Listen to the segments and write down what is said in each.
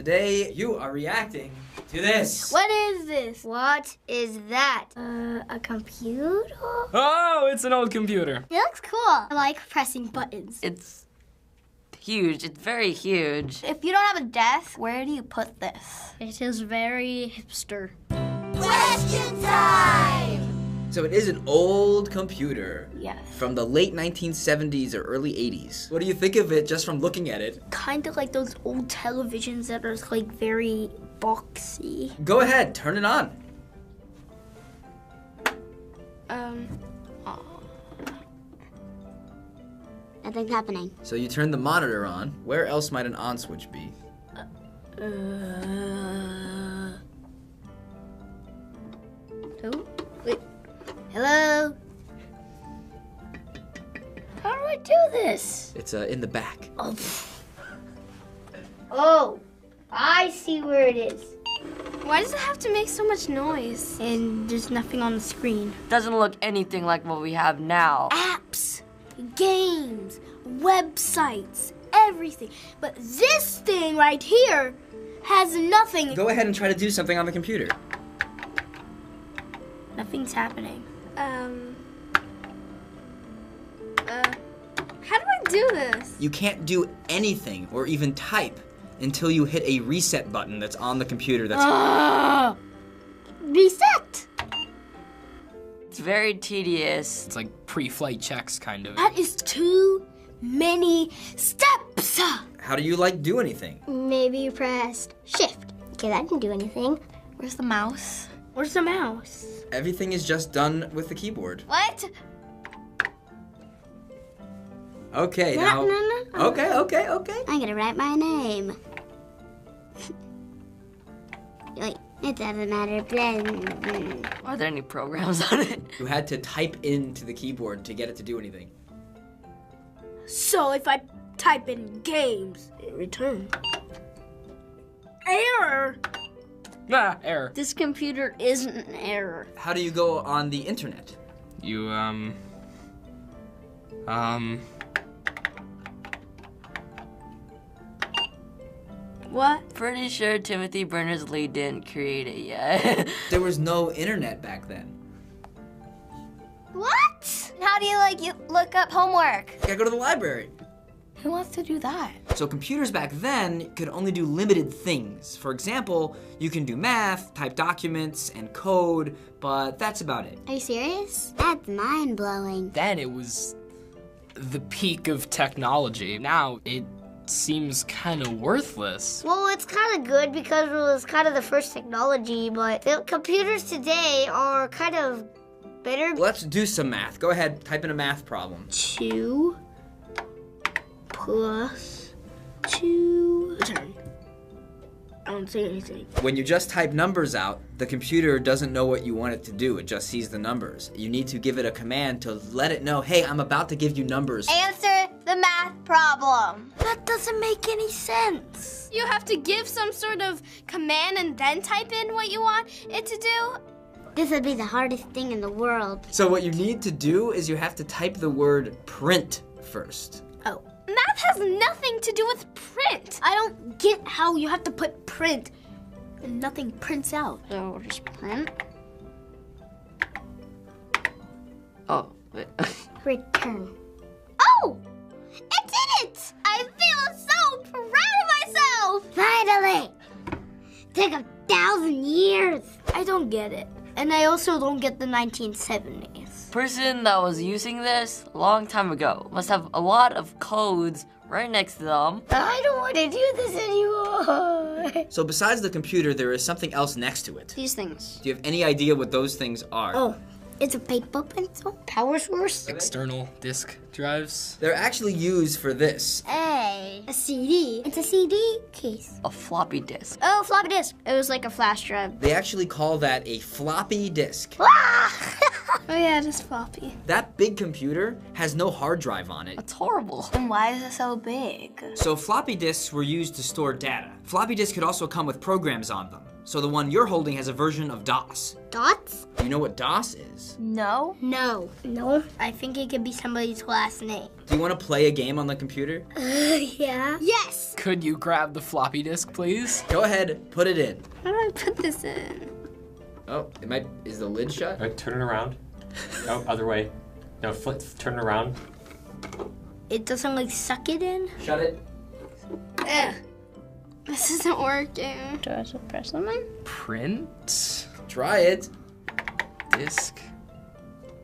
today you are reacting to this. What is this? What is that? A computer? Oh, it's an old computer. It looks cool. I like pressing buttons. It's huge. It's very huge. If you don't have a desk, where do you put this? It is very hipster. Question time! So it is an old computer. Yes. From the late 1970s or early 80s. What do you think of it just from looking at it? Kind of like those old televisions that are like very boxy. Go ahead, turn it on. Nothing's happening. So you turn the monitor on. Where else might an on switch be? Oh, wait. Hello? How do I do this? It's in the back. Oh, I see where it is. Why does it have to make so much noise? And there's nothing on the screen. Doesn't look anything like what we have now. Apps, games, websites, everything. But this thing right here has nothing. Go ahead and try to do something on the computer. Nothing's happening. How do I do this? You can't do anything or even type until you hit a reset button that's on the computer that's... Reset! It's very tedious. It's like pre-flight checks, kind of. That is too many steps. How do you do anything? Maybe you pressed shift. Okay, that didn't do anything. Where's the mouse? Where's the mouse? Everything is just done with the keyboard. What? Okay, now... No. Okay. I'm gonna write my name. Wait, it doesn't matter. Are there any programs on it? You had to type into the keyboard to get it to do anything. So if I type in games, it returns. Error! Ah, error. This computer isn't an error. How do you go on the internet? You, What? Pretty sure Timothy Berners-Lee didn't create it yet. There was no internet back then. What? How do you look up homework? You gotta go to the library. Who wants to do that? So computers back then could only do limited things. For example, you can do math, type documents, and code, but that's about it. Are you serious? That's mind-blowing. then it was the peak of technology. Now it seems kind of worthless. Well, it's kind of good because it was kind of the first technology, but the computers today are kind of better. Let's do some math. Go ahead, type in a math problem. 2 plus 2. Return. I don't see anything. When you just type numbers out, the computer doesn't know what you want it to do. It just sees the numbers. You need to give it a command to let it know, hey, I'm about to give you numbers. Answer the math problem. That doesn't make any sense. You have to give some sort of command and then type in what you want it to do? This would be the hardest thing in the world. So what you need to do is you have to type the word print first. Oh. Math has nothing to do with print. I don't get how you have to put print and nothing prints out. So just print. Oh, wait. Return. Oh! It did it! I feel so proud of myself! Finally! Took 1,000 years. I don't get it. And I also don't get the 1970s. Person that was using this a long time ago must have a lot of codes right next to them. I don't want to do this anymore. So besides the computer, there is something else next to it. These things. Do you have any idea what those things are? Oh, it's a paper pencil? Power source? External disk drives. They're actually used for this. A CD. It's a CD case. A floppy disk. Oh, floppy disk. It was like a flash drive. They actually call that a floppy disk. Oh yeah, just floppy. That big computer has no hard drive on it. That's horrible. And why is it so big? So floppy disks were used to store data. Floppy disks could also come with programs on them. So the one you're holding has a version of DOS. Dots? Do you know what DOS is? No. No. No? I think it could be somebody's last name. Do you want to play a game on the computer? Yeah. Yes. Could you grab the floppy disk, please? Go ahead, put it in. How do I put this in? Oh, is the lid shut? All right, turn it around. No, other way. No, turn it around. It doesn't like suck it in? Shut it. This isn't working. Do I have to press something? Print, Try it. disk,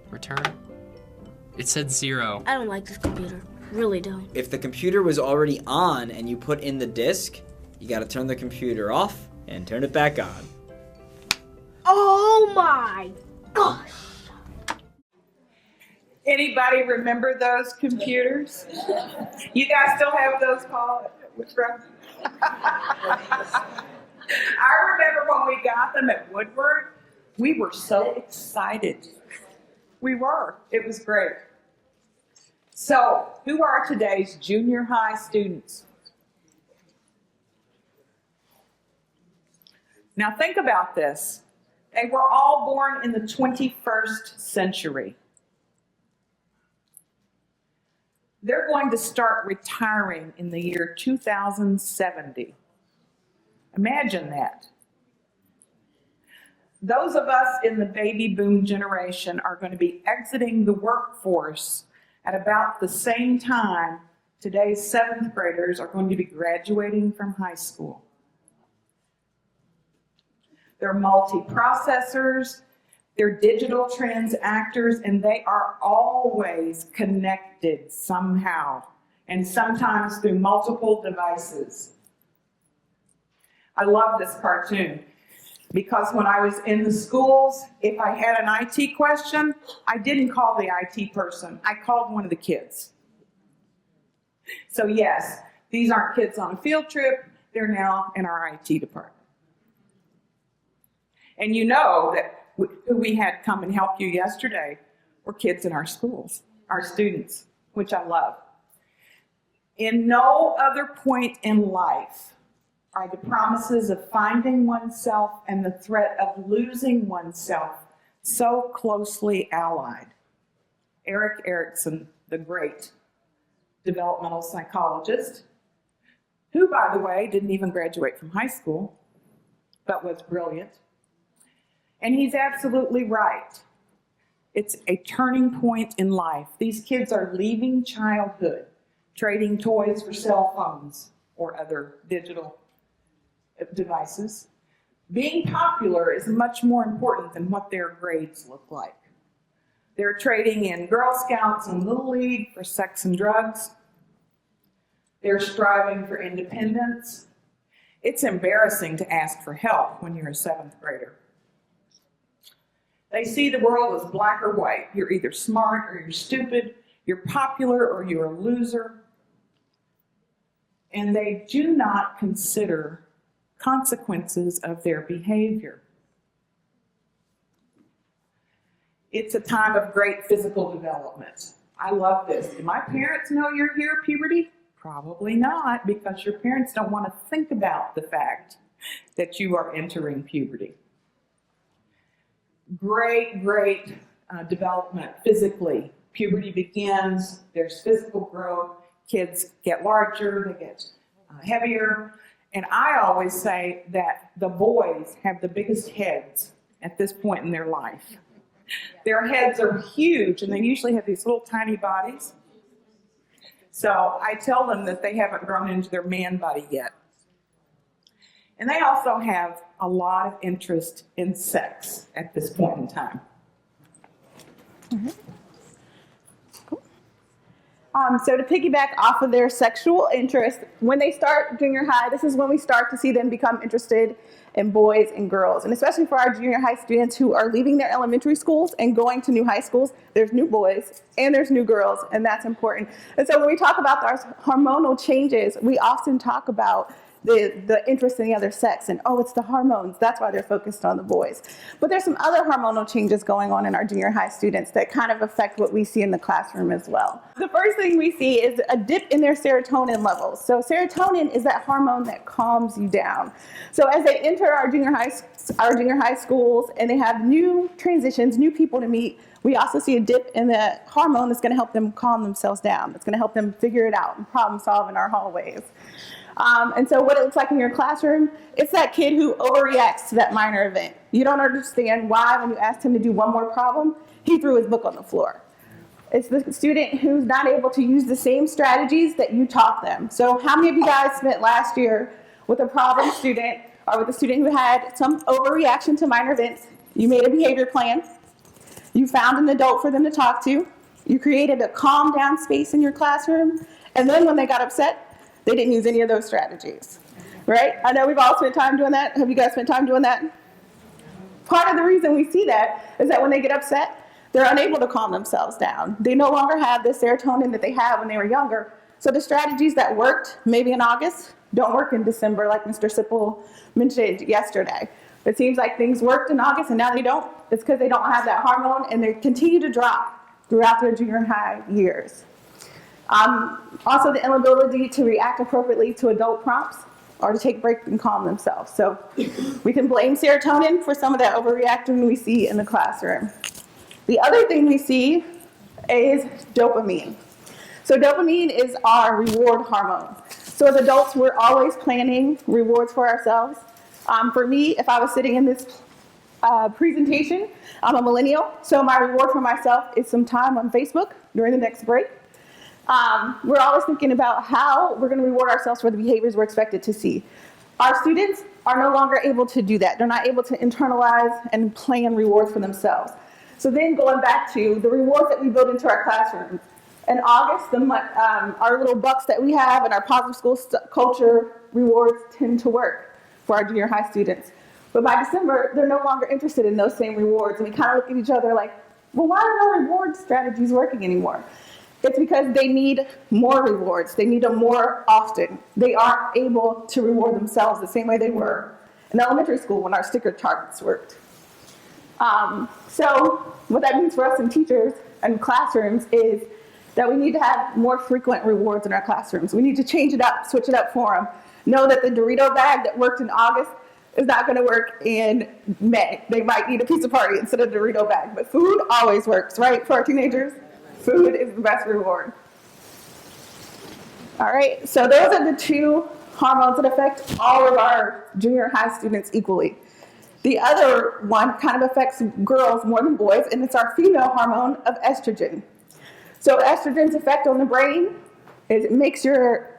return. It said 0. I don't like this computer. Really don't. If the computer was already on and you put in the disk, you gotta turn the computer off and turn it back on. Oh my gosh. Anybody remember those computers? You guys still have those, Paul? Which room? I remember when we got them at Woodward, we were so excited. We were. It was great. So, who are today's junior high students? Now think about this. They were all born in the 21st century. They're going to start retiring in the year 2070. Imagine that. Those of us in the baby boom generation are going to be exiting the workforce at about the same time today's 7th graders are going to be graduating from high school. They're multi-processors, they're digital transactors, and they are always connected somehow, and sometimes through multiple devices. I love this cartoon because when I was in the schools, if I had an IT question, I didn't call the IT person, I called one of the kids. So yes, these aren't kids on a field trip, they're now in our IT department. And you know that who we had come and help you yesterday were kids in our schools, our students, which I love. In no other point in life are the promises of finding oneself and the threat of losing oneself so closely allied. Erik Erikson, the great developmental psychologist, who, by the way, didn't even graduate from high school, but was brilliant. And he's absolutely right. It's a turning point in life. These kids are leaving childhood, trading toys for cell phones or other digital devices. Being popular is much more important than what their grades look like. They're trading in Girl Scouts and Little League for sex and drugs. They're striving for independence. It's embarrassing to ask for help when you're a 7th grader. They see the world as black or white. You're either smart or you're stupid, you're popular or you're a loser. And they do not consider consequences of their behavior. It's a time of great physical development. I love this. Do my parents know you're here, puberty? Probably not, because your parents don't want to think about the fact that you are entering puberty. Great development physically. Puberty begins, there's physical growth, kids get larger, they get heavier. And I always say that the boys have the biggest heads at this point in their life. Their heads are huge, and they usually have these little tiny bodies. So I tell them that they haven't grown into their man body yet. And they also have a lot of interest in sex at this point in time. Mm-hmm. Cool. So to piggyback off of their sexual interest, when they start junior high, this is when we start to see them become interested in boys and girls. And especially for our junior high students who are leaving their elementary schools and going to new high schools, there's new boys and there's new girls, and that's important. And so when we talk about those hormonal changes, we often talk about the interest in the other sex, and oh, it's the hormones. That's why they're focused on the boys. But there's some other hormonal changes going on in our junior high students that kind of affect what we see in the classroom as well. The first thing we see is a dip in their serotonin levels. So serotonin is that hormone that calms you down. So as they enter our junior high schools and they have new transitions, new people to meet, we also see a dip in the hormone that's going to help them calm themselves down. It's going to help them figure it out and problem solve in our hallways. And so what it looks like in your classroom, it's that kid who overreacts to that minor event. You don't understand why when you asked him to do one more problem, he threw his book on the floor. It's the student who's not able to use the same strategies that you taught them. So how many of you guys spent last year with a problem student or with a student who had some overreaction to minor events? You made a behavior plan. You found an adult for them to talk to. You created a calm down space in your classroom. And then when they got upset, they didn't use any of those strategies, right? I know we've all spent time doing that. Have you guys spent time doing that? Part of the reason we see that is that when they get upset, they're unable to calm themselves down. They no longer have the serotonin that they had when they were younger. So the strategies that worked maybe in August don't work in December, like Mr. Sipple mentioned yesterday. It seems like things worked in August and now they don't. It's because they don't have that hormone and they continue to drop throughout their junior high years. Also the inability to react appropriately to adult prompts or to take breaks and calm themselves. So we can blame serotonin for some of that overreacting we see in the classroom. The other thing we see is dopamine. So dopamine is our reward hormone. So as adults, we're always planning rewards for ourselves. For me, if I was sitting in this presentation, I'm a millennial, so my reward for myself is some time on Facebook during the next break. We're always thinking about how we're going to reward ourselves for the behaviors we're expected to see. Our students are no longer able to do that. They're not able to internalize and plan rewards for themselves. So then going back to the rewards that we build into our classrooms. In August, our little bucks that we have and our positive school culture rewards tend to work for our junior high students. But by December, they're no longer interested in those same rewards. And we kind of look at each other like, well, why are no reward strategies working anymore? It's because they need more rewards. They need them more often. They aren't able to reward themselves the same way they were in elementary school when our sticker targets worked. So what that means for us in teachers and classrooms is that we need to have more frequent rewards in our classrooms. We need to change it up, switch it up for them. Know that the Dorito bag that worked in August is not going to work in May. They might need a pizza party instead of the Dorito bag, but food always works, right, for our teenagers? Food is the best reward. All right, so those are the two hormones that affect all of our junior high students equally. The other one kind of affects girls more than boys, and it's our female hormone of estrogen. So estrogen's effect on the brain is it makes your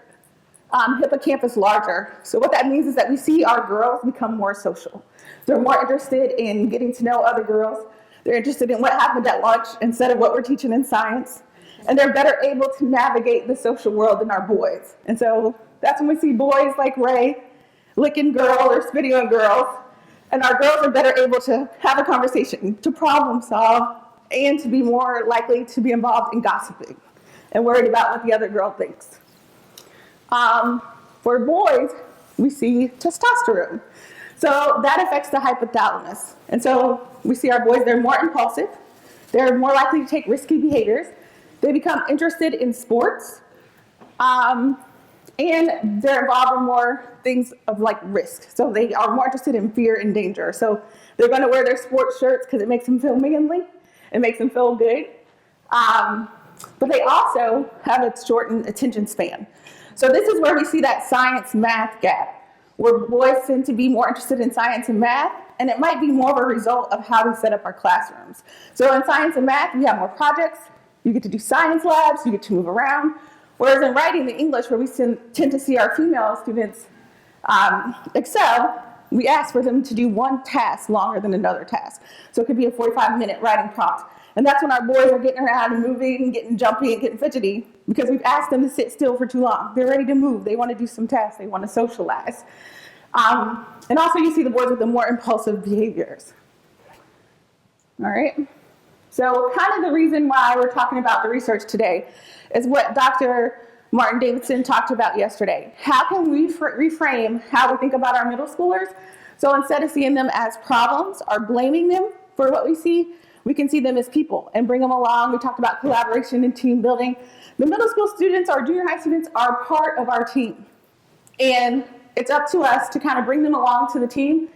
hippocampus larger. So what that means is that we see our girls become more social. They're more interested in getting to know other girls. They're interested in what happened at lunch instead of what we're teaching in science. And they're better able to navigate the social world than our boys. And so that's when we see boys like Ray licking girls or spitting on girls. And our girls are better able to have a conversation, to problem solve, and to be more likely to be involved in gossiping and worried about what the other girl thinks. For boys, we see testosterone. So that affects the hypothalamus. And so we see our boys, they're more impulsive. They're more likely to take risky behaviors. They become interested in sports. And they're involved in more things of like risk. So they are more interested in fear and danger. So they're going to wear their sports shirts because it makes them feel manly. It makes them feel good. But they also have a shortened attention span. So this is where we see that science-math gap, where boys tend to be more interested in science and math, and it might be more of a result of how we set up our classrooms. So in science and math, we have more projects. You get to do science labs. You get to move around. Whereas in writing and English, where we tend to see our female students excel, we ask for them to do one task longer than another task. So it could be a 45-minute writing prompt. And that's when our boys are getting around and moving and getting jumpy and getting fidgety because we've asked them to sit still for too long. They're ready to move. They want to do some tasks. They want to socialize. And also you see the boys with the more impulsive behaviors. All right. So kind of the reason why we're talking about the research today is what Dr. Martin Davidson talked about yesterday. How can we reframe how we think about our middle schoolers? So instead of seeing them as problems or blaming them for what we see, we can see them as people and bring them along. We talked about collaboration and team building. The middle school students, our junior high students, are part of our team. And it's up to us to kind of bring them along to the team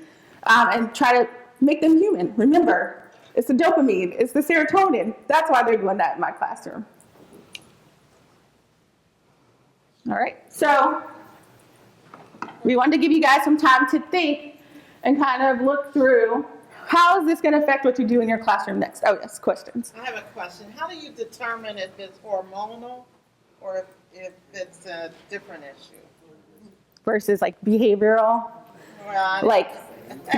and try to make them human. Remember, it's the dopamine, it's the serotonin. That's why they're doing that in my classroom. All right, so we wanted to give you guys some time to think and kind of look through how is this going to affect what you do in your classroom next. Oh, yes, questions. I have a question. How do you determine if it's hormonal or if it's a different issue? Versus like behavioral, Well, like,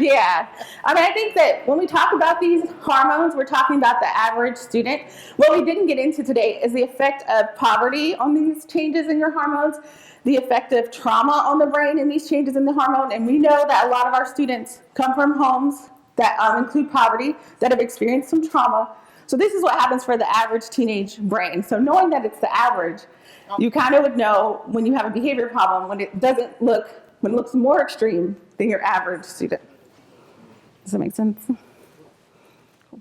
yeah. I mean, I think that when we talk about these hormones, we're talking about the average student. What we didn't get into today is the effect of poverty on these changes in your hormones, the effect of trauma on the brain and these changes in the hormone. And we know that a lot of our students come from homes that include poverty, that have experienced some trauma. So this is what happens for the average teenage brain. So knowing that it's the average, you kind of would know when you have a behavior problem, when it doesn't look, when it looks more extreme than your average student. Does that make sense? Cool.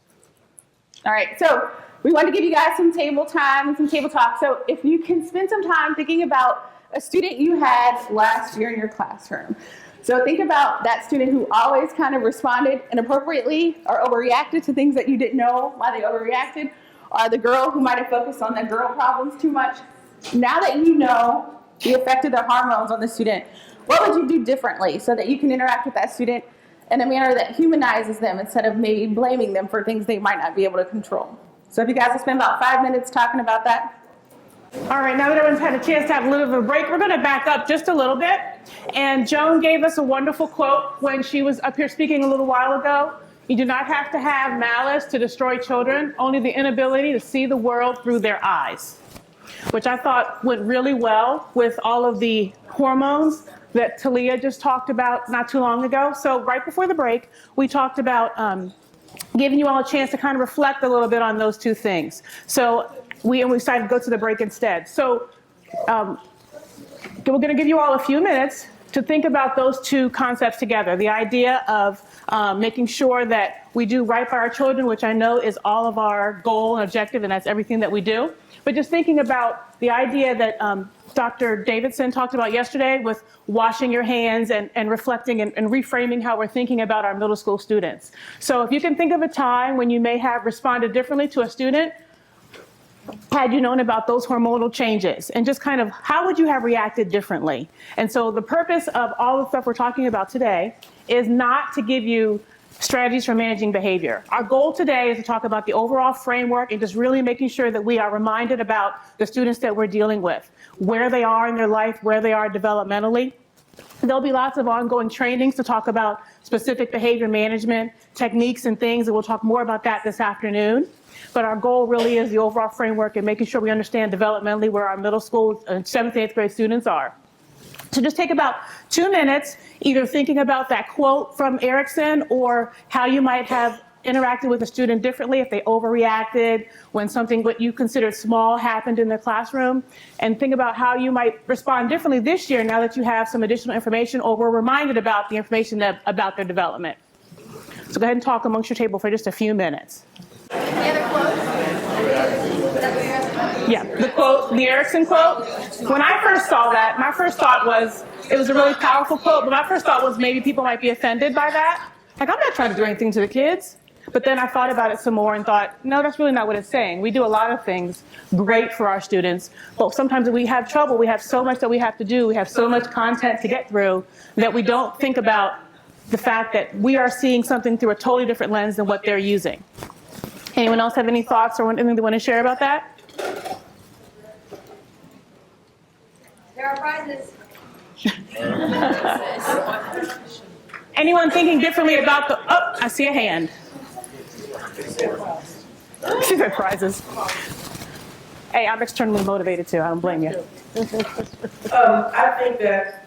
All right, so we want to give you guys some table time and some table talk. So if you can spend some time thinking about a student you had last year in your classroom. So think about that student who always kind of responded inappropriately or overreacted to things that you didn't know why they overreacted, or the girl who might have focused on the girl problems too much. Now that you know the effect of the hormones on the student, what would you do differently so that you can interact with that student in a manner that humanizes them instead of maybe blaming them for things they might not be able to control? So if you guys will spend about 5 minutes talking about that. All right, now that everyone's had a chance to have a little bit of a break, we're going to back up just a little bit. And Joan gave us a wonderful quote when she was up here speaking a little while ago. You do not have to have malice to destroy children, only the inability to see the world through their eyes, which I thought went really well with all of the hormones that Talia just talked about not too long ago. So right before the break, we talked about giving you all a chance to kind of reflect a little bit on those two things. So we decided to go to the break instead. So we're going to give you all a few minutes to think about those two concepts together. The idea of making sure that we do right by our children, which I know is all of our goal and objective, and that's everything that we do. But just thinking about the idea that Dr. Davidson talked about yesterday with washing your hands and reflecting and reframing how we're thinking about our middle school students. So if you can think of a time when you may have responded differently to a student, had you known about those hormonal changes, and just kind of how would you have reacted differently? And so the purpose of all the stuff we're talking about today is not to give you strategies for managing behavior. Our goal today is to talk about the overall framework and just really making sure that we are reminded about the students that we're dealing with, where they are in their life, where they are developmentally. There'll be lots of ongoing trainings to talk about specific behavior management techniques and things, and we'll talk more about that this afternoon. But our goal really is the overall framework and making sure we understand developmentally where our middle school and 7th and 8th grade students are. So just take about 2 minutes, either thinking about that quote from Erickson or how you might have interacted with a student differently if they overreacted when something what you considered small happened in the classroom, and think about how you might respond differently this year now that you have some additional information or were reminded about the information about their development. So go ahead and talk amongst your table for just a few minutes. Any other quotes? Yeah, the quote, the Erickson quote. When I first saw that, my first thought was, it was a really powerful quote, but my first thought was maybe people might be offended by that. Like, I'm not trying to do anything to the kids. But then I thought about it some more and thought, no, that's really not what it's saying. We do a lot of things great for our students, but sometimes we have trouble. We have so much that we have to do. We have so much content to get through that we don't think about the fact that we are seeing something through a totally different lens than what they're using. Anyone else have any thoughts or anything they want to share about that? There are prizes. Anyone thinking differently about the, oh, I see a hand. She said prizes. Hey, I'm externally motivated too. I don't blame you. I think that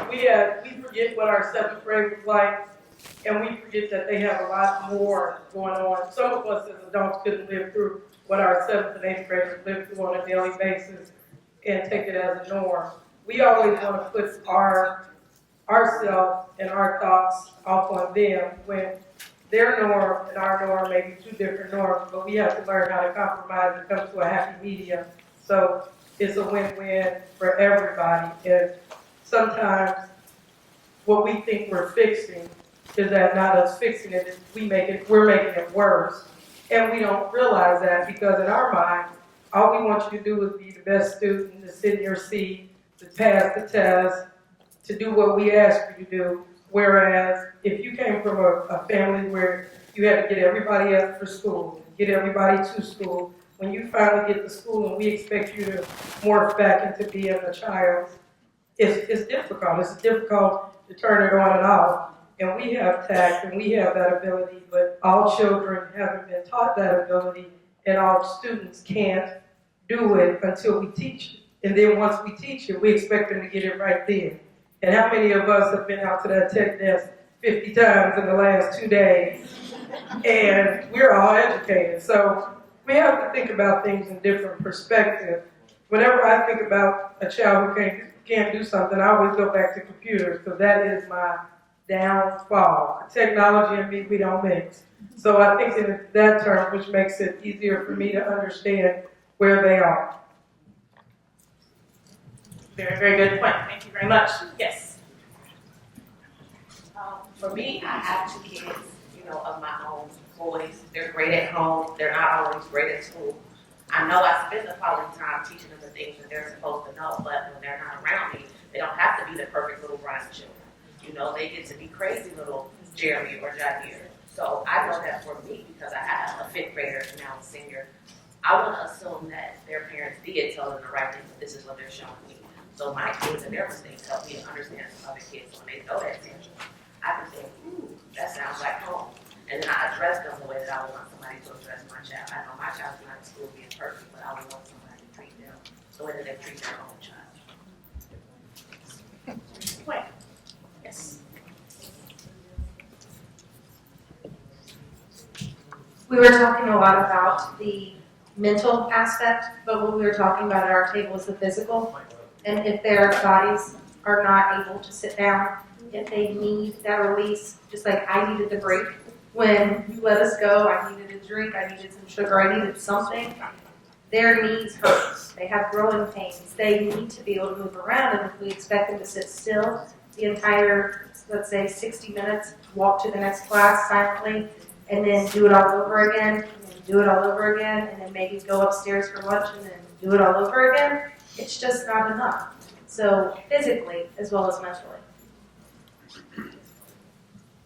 we forget what our 7th grade was like, and we forget that they have a lot more going on. Some of us as adults couldn't live through what our 7th and 8th graders lived through on a daily basis. and take it as a norm. We always want to put ourselves and our thoughts off on them when their norm and our norm may be two different norms, but we have to learn how to compromise and come to a happy medium. So it's a win-win for everybody. And sometimes what we think we're fixing is that not us fixing it, is we're making it worse. And we don't realize that because in our mind, all we want you to do is be the best student, to sit in your seat, to pass the test, to do what we ask you to do. Whereas if you came from a family where you had to get everybody up for school, get everybody to school, when you finally get to school and we expect you to morph back into being a child, it's difficult. It's difficult to turn it on and off. And we have tact and we have that ability, but all children haven't been taught that ability, and all students can't do it until we teach it. And then once we teach it, we expect them to get it right then. And how many of us have been out to that tech desk 50 times in the last 2 days? And we're all educated. So we have to think about things in different perspectives. Whenever I think about a child who can't do something, I always go back to computers because that is my downfall. Technology and me, we don't mix. So I think in that term, which makes it easier for me to understand where they are. Very, very good point. Thank you very much. Yes. For me, I have 2 kids, of my own, boys. They're great at home. They're not always great at school. I know I spend the quality time teaching them the things that they're supposed to know, but when they're not around me, they don't have to be the perfect little Brian children. They get to be crazy little Jeremy or Javier. So I know that for me, because I have a 5th grader and now a senior, I want to assume that their parents did tell them the right thing, but this is what they're showing me. So my kids and their mistakes help me to understand some other kids when they throw that attention. I can say, ooh, that sounds like home. And then I address them the way that I would want somebody to address my child. I know my child's not in school being perfect, but I would want somebody to treat them the way that they treat their own child. Wait. Yes. We were talking a lot about the mental aspect, but what we were talking about at our table is the physical. And if their bodies are not able to sit down, if they need that release, just like I needed the break. When you let us go, I needed a drink, I needed some sugar, I needed something. Their knees hurt. They have growing pains. They need to be able to move around, and if we expect them to sit still the entire, let's say, 60 minutes, walk to the next class silently, and then do it all over again, and then do it all over again, and then maybe go upstairs for lunch and then do it all over again, it's just not enough. So physically as well as mentally.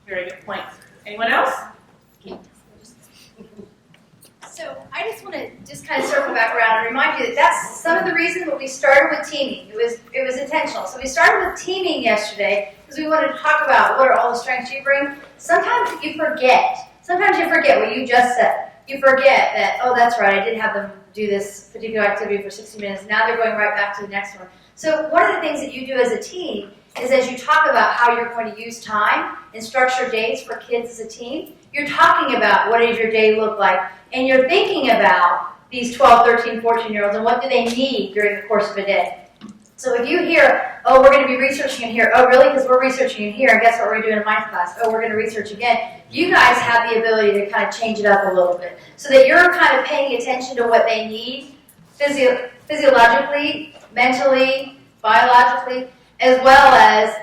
Very good point. Anyone else? So I just want to kind of circle back around and remind you that that's some of the reasons that we started with teaming. It was intentional. So we started with teaming yesterday because we wanted to talk about what are all the strengths you bring. Sometimes you forget. Sometimes you forget what you just said. You forget that, oh, that's right, I did have them do this particular activity for 60 minutes. Now they're going right back to the next one. So one of the things that you do as a team is as you talk about how you're going to use time and structure days for kids as a team, you're talking about what does your day look like, and you're thinking about these 12, 13, 14-year-olds and what do they need during the course of a day. So if you hear, oh, we're going to be researching in here, oh, really, because we're researching in here, and guess what we're doing in my class? Oh, we're going to research again. You guys have the ability to kind of change it up a little bit so that you're kind of paying attention to what they need physiologically, mentally, biologically, as well as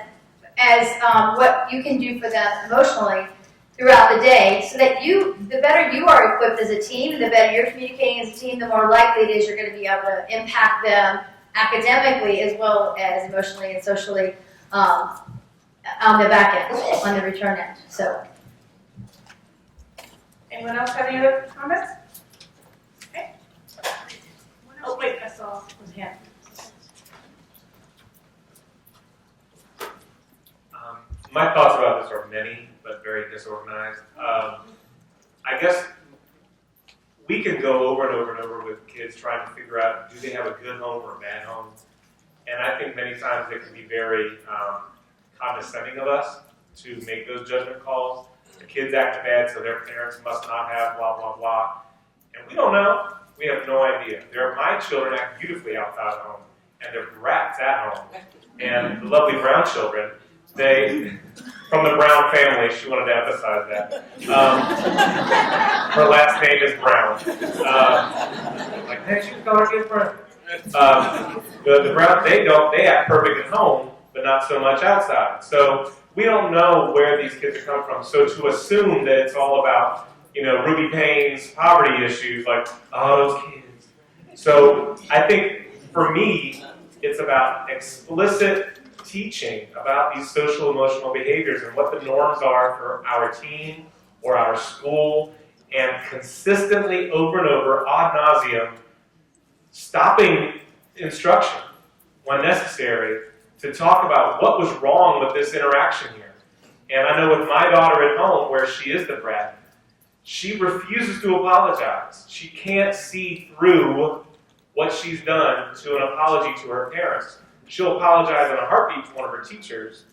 what you can do for them emotionally throughout the day, so that the better you are equipped as a team, the better you're communicating as a team, the more likely it is you're going to be able to impact them academically as well as emotionally and socially on the back end, on the return end. So, anyone else have any other comments? Okay. Oh, wait, I saw his hand. My thoughts about this are many, but very disorganized. I guess we can go over and over and over with kids trying to figure out, do they have a good home or a bad home? And I think many times it can be very condescending of us to make those judgment calls. The kids act bad, so their parents must not have blah, blah, blah. And we don't know. We have no idea. My children act beautifully outside of home. and they're brats at home. And the lovely Brown children, from the Brown family, she wanted to emphasize that. Her last name is Brown. Like, hey, she's going to get Brown. The Brown, they act perfect at home, but not so much outside. So we don't know where these kids are coming from. So to assume that it's all about, Ruby Payne's poverty issues, like, oh, those kids. So I think for me, it's about explicit teaching about these social emotional behaviors and what the norms are for our teen or our school, and consistently over and over, ad nauseum, stopping instruction when necessary to talk about what was wrong with this interaction here. And I know with my daughter at home, where she is the brat, she refuses to apologize. She can't see through what she's done to an apology to her parents. She'll apologize in a heartbeat to one of her teachers,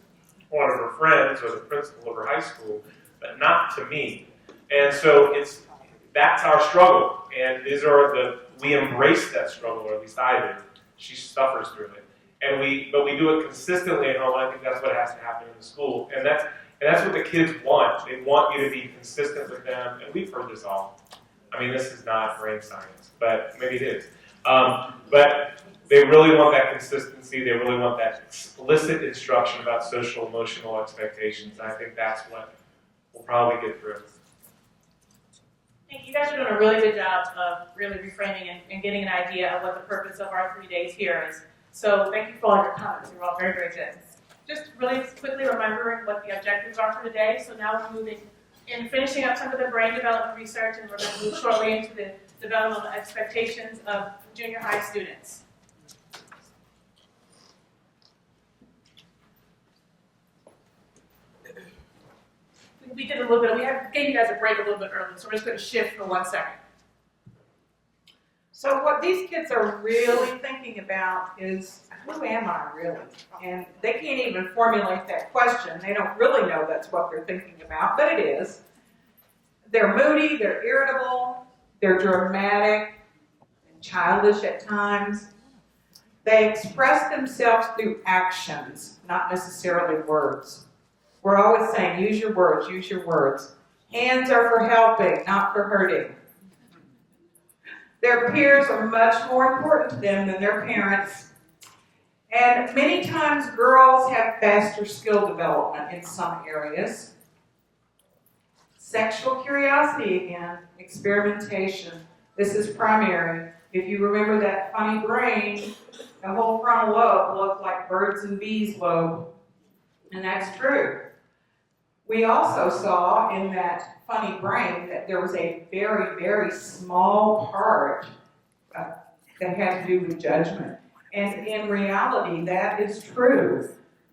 one of her friends, or the principal of her high school, but not to me. And so that's our struggle. And we embrace that struggle, or at least I do. She suffers through it. But we do it consistently at home. I think that's what has to happen in the school. And that's what the kids want. They want you to be consistent with them. And we've heard this all. I mean, this is not brain science, but maybe it is. But they really want that consistency. They really want that explicit instruction about social emotional expectations. And I think that's what we'll probably get through. You guys are doing a really good job of really reframing and getting an idea of what the purpose of our 3 days here is. So thank you for all your comments. You're all very, very good. Just really quickly remembering what the objectives are for today. So now we're moving in finishing up some of the brain development research, and we're going to move shortly into the developmental expectations of junior high students. We did a little bit, gave you guys a break a little bit early, so we're just going to shift for 1 second. So what these kids are really thinking about is, who am I really? And they can't even formulate that question. They don't really know that's what they're thinking about, but it is. They're moody, they're irritable, they're dramatic and childish at times. They express themselves through actions, not necessarily words. We're always saying, use your words, use your words. Hands are for helping, not for hurting. Their peers are much more important to them than their parents. And many times girls have faster skill development in some areas. Sexual curiosity again, experimentation. This is primary. If you remember that funny brain, the whole frontal lobe looks like birds and bees lobe. And that's true. We also saw in that funny brain that there was a very, very small part that had to do with judgment. And in reality, that is true.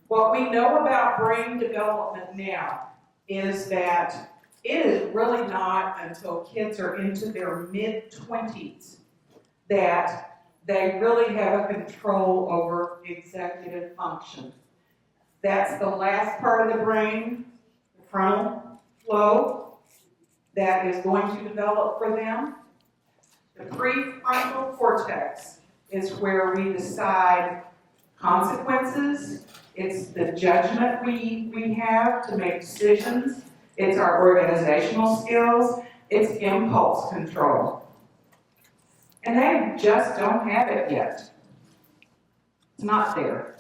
What we know about brain development now is that it is really not until kids are into their mid-20s that they really have a control over executive function. That's the last part of the brain, the frontal lobe, that is going to develop for them. The prefrontal cortex is where we decide consequences. It's the judgment we have to make decisions. It's our organizational skills. It's impulse control. And they just don't have it yet. It's not there.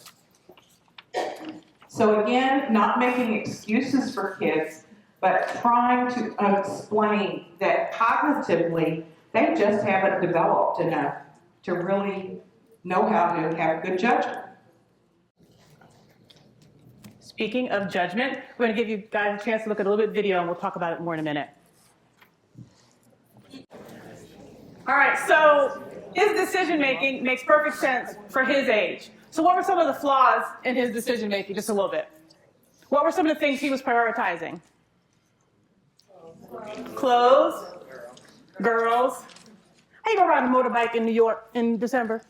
So again, not making excuses for kids, but trying to explain that cognitively, they just haven't developed enough to really know how to have good judgment. Speaking of judgment, we're going to give you guys a chance to look at a little bit of video, and we'll talk about it more in a minute. All right, so his decision-making makes perfect sense for his age. So what were some of the flaws in his decision-making, just a little bit? What were some of the things he was prioritizing? Clothes, girls. How you go ride a motorbike in New York in December?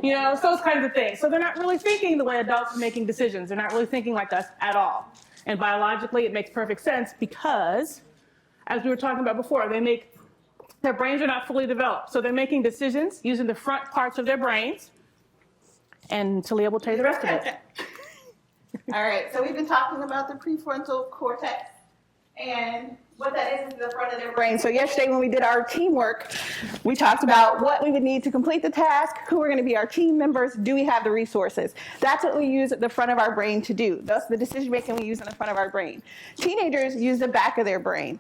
You know, it's those kinds of things. So they're not really thinking the way adults are making decisions. They're not really thinking like us at all. And biologically, it makes perfect sense because, as we were talking about before, their brains are not fully developed. So they're making decisions using the front parts of their brains. And Talia will tell you the rest of it. All right, so we've been talking about the prefrontal cortex and what that is the front of their brain. So yesterday when we did our teamwork, we talked about what we would need to complete the task, who are going to be our team members, do we have the resources. That's what we use the front of our brain to do. That's the decision making we use in the front of our brain. Teenagers use the back of their brain.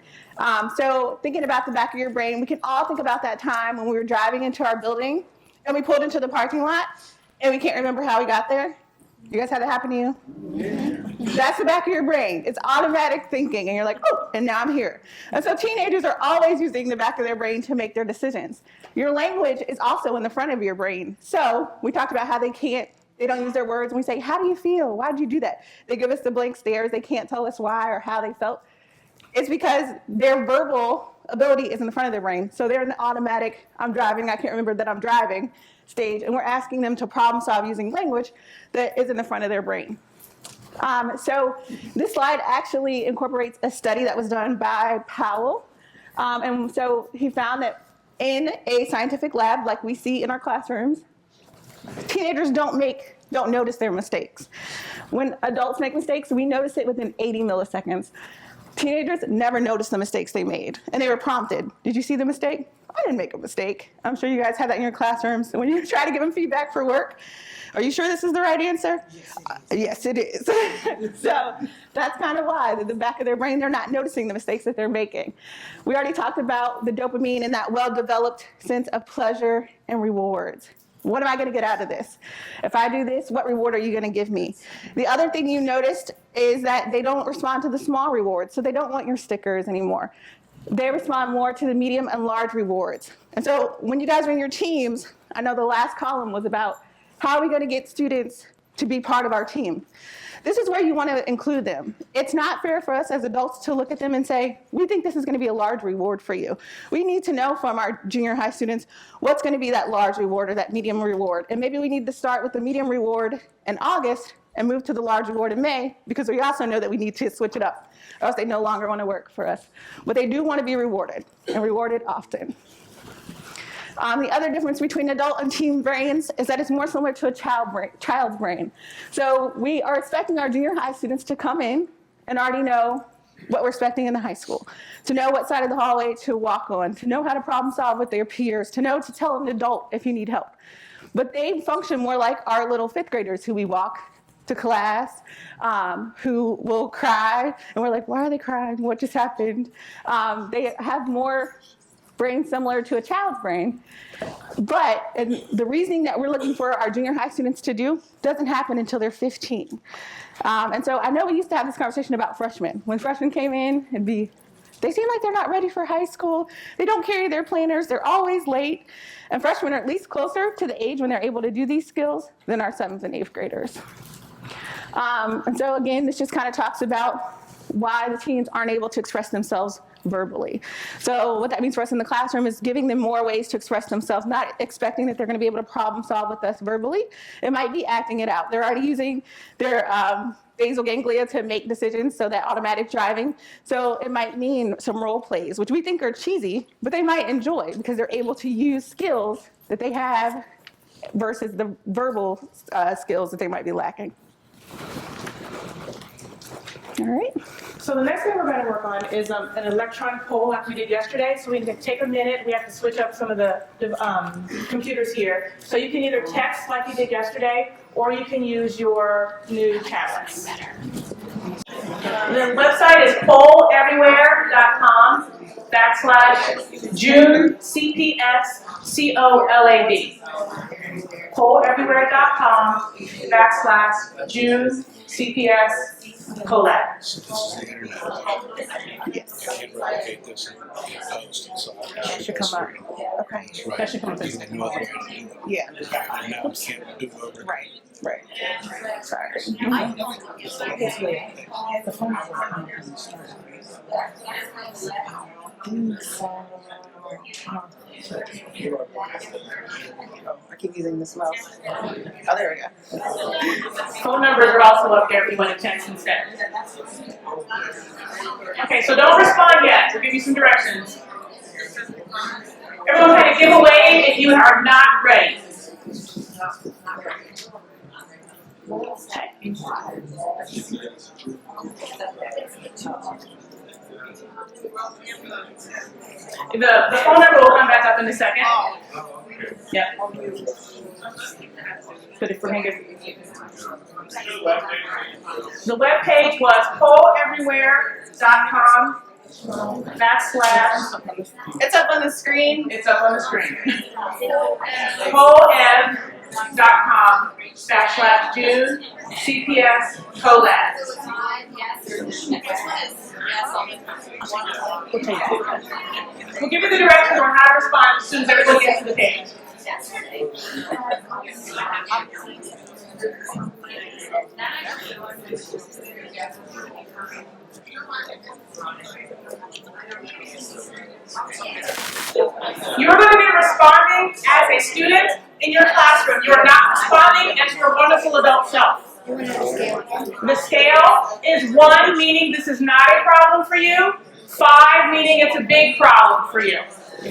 So thinking about the back of your brain, we can all think about that time when we were driving into our building and we pulled into the parking lot and we can't remember how we got there. You guys had that happen to you? Yeah. That's the back of your brain. It's automatic thinking, and you're like, oh, and now I'm here. And so teenagers are always using the back of their brain to make their decisions. Your language is also in the front of your brain. So we talked about how they don't use their words, and we say, how do you feel? Why did you do that? They give us the blank stares. They can't tell us why or how they felt. It's because their verbal ability is in the front of their brain. So they're in the automatic, I'm driving, I can't remember that I'm driving stage, and we're asking them to problem solve using language that is in the front of their brain. So this slide actually incorporates a study that was done by Powell. And so he found that in a scientific lab, like we see in our classrooms, teenagers don't notice their mistakes. When adults make mistakes, we notice it within 80 milliseconds. Teenagers never noticed the mistakes they made, and they were prompted. Did you see the mistake? I didn't make a mistake. I'm sure you guys have that in your classrooms. When you try to give them feedback for work, are you sure this is the right answer? Yes, it is. So that's kind of why, at the back of their brain, they're not noticing the mistakes that they're making. We already talked about the dopamine and that well-developed sense of pleasure and rewards. What am I going to get out of this? If I do this, what reward are you going to give me? The other thing you noticed is that they don't respond to the small rewards, so they don't want your stickers anymore. They respond more to the medium and large rewards. And so when you guys are in your teams, I know the last column was about how are we going to get students to be part of our team? This is where you want to include them. It's not fair for us as adults to look at them and say, we think this is going to be a large reward for you. We need to know from our junior high students what's going to be that large reward or that medium reward. And maybe we need to start with the medium reward in August and move to the large reward in May, because we also know that we need to switch it up, or else they no longer want to work for us. But they do want to be rewarded, and rewarded often. The other difference between adult and teen brains is that it's more similar to a child's brain. So we are expecting our junior high students to come in and already know what we're expecting in the high school, to know what side of the hallway to walk on, to know how to problem solve with their peers, to know to tell an adult if you need help. But they function more like our little fifth graders who we walk to class, who will cry, and we're like, why are they crying? What just happened? They have more brain similar to a child's brain, but the reasoning that we're looking for our junior high students to do doesn't happen until they're 15. And so I know we used to have this conversation about freshmen. When freshmen came in, they seem like they're not ready for high school. They don't carry their planners. They're always late. And freshmen are at least closer to the age when they're able to do these skills than our 7th and 8th graders. And so again, this just kind of talks about why the teens aren't able to express themselves verbally. So what that means for us in the classroom is giving them more ways to express themselves, not expecting that they're going to be able to problem solve with us verbally. It might be acting it out. They're already using their basal ganglia to make decisions, so that automatic driving. So it might mean some role plays, which we think are cheesy, but they might enjoy because they're able to use skills that they have versus the verbal skills that they might be lacking. All right. So the next thing we're going to work on is an electronic poll like we did yesterday. So we can take a minute. We have to switch up some of the computers here. So you can either text like you did yesterday, or you can use your new tablets. The website is polleverywhere.com/JuneCPSCOLAD. polleverywhere.com/JuneCPSCOLAD. Yes. It should come up. Okay. That should come up. Yeah. Right. Right. Sorry. I keep using this mouse. Oh, there we go. Phone numbers are also up there if you want to text instead. Okay, so don't respond yet. We'll give you some directions. Everyone kind of give away if you are not ready. The phone number will come back up in a second. Yep. So the web page was polleverywhere.com / It's up on the screen. It's up on the screen. pollev.com / June CPS collab. We'll give you the directions on how to respond as soon as everyone gets to the page. You're going to be responding as a student in your classroom. You are not responding as your wonderful adult self. The scale is 1, meaning this is not a problem for you. 5, meaning it's a big problem for you.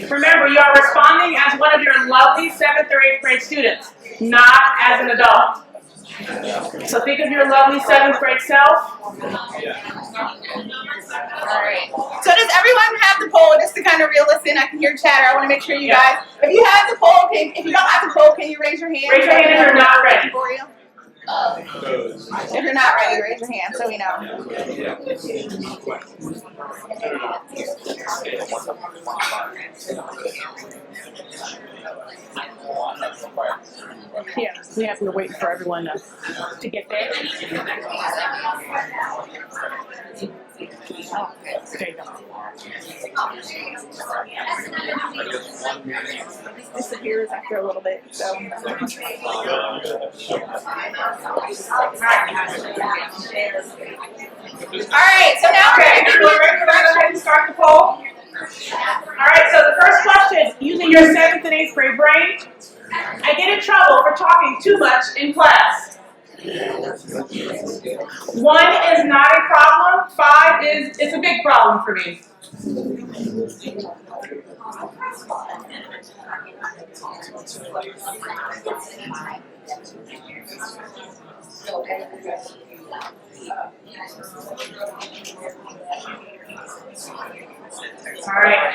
Remember, you are responding as one of your lovely 7th or 8th grade students, not as an adult. So think of your lovely 7th grade self. Alright. So does everyone have the poll? Just to kind of reel us in, I can hear chatter. I want to make sure you guys, if you have the poll, if you don't have the poll, can you raise your hand? Raise your hand if you're not ready. If you're not ready, raise your hand so we know. Yeah, we have to wait for everyone to get there. There you go. Disappears after a little bit, so. Alright, so now we're going to go ahead and start the poll. Alright, so the first question, using your 7th and 8th grade brain, I get in trouble for talking too much in class. 1 is not a problem, 5 is it's a big problem for me. All right.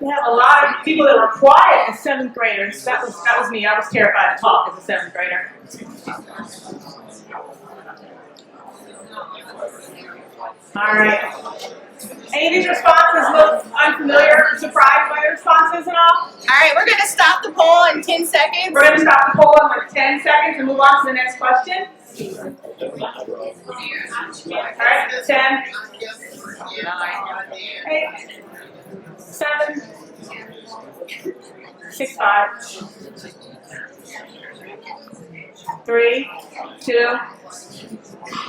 We have a lot of people that were quiet as 7th graders. That was me. I was terrified to talk as a 7th grader. All right. Any of these responses look unfamiliar, surprised by the responses and all? All right, we're going to stop the poll in 10 seconds. We're going to stop the poll in like 10 seconds and move on to the next question. All right, 10, 9, 8, 7, 6, 5, 3, 2,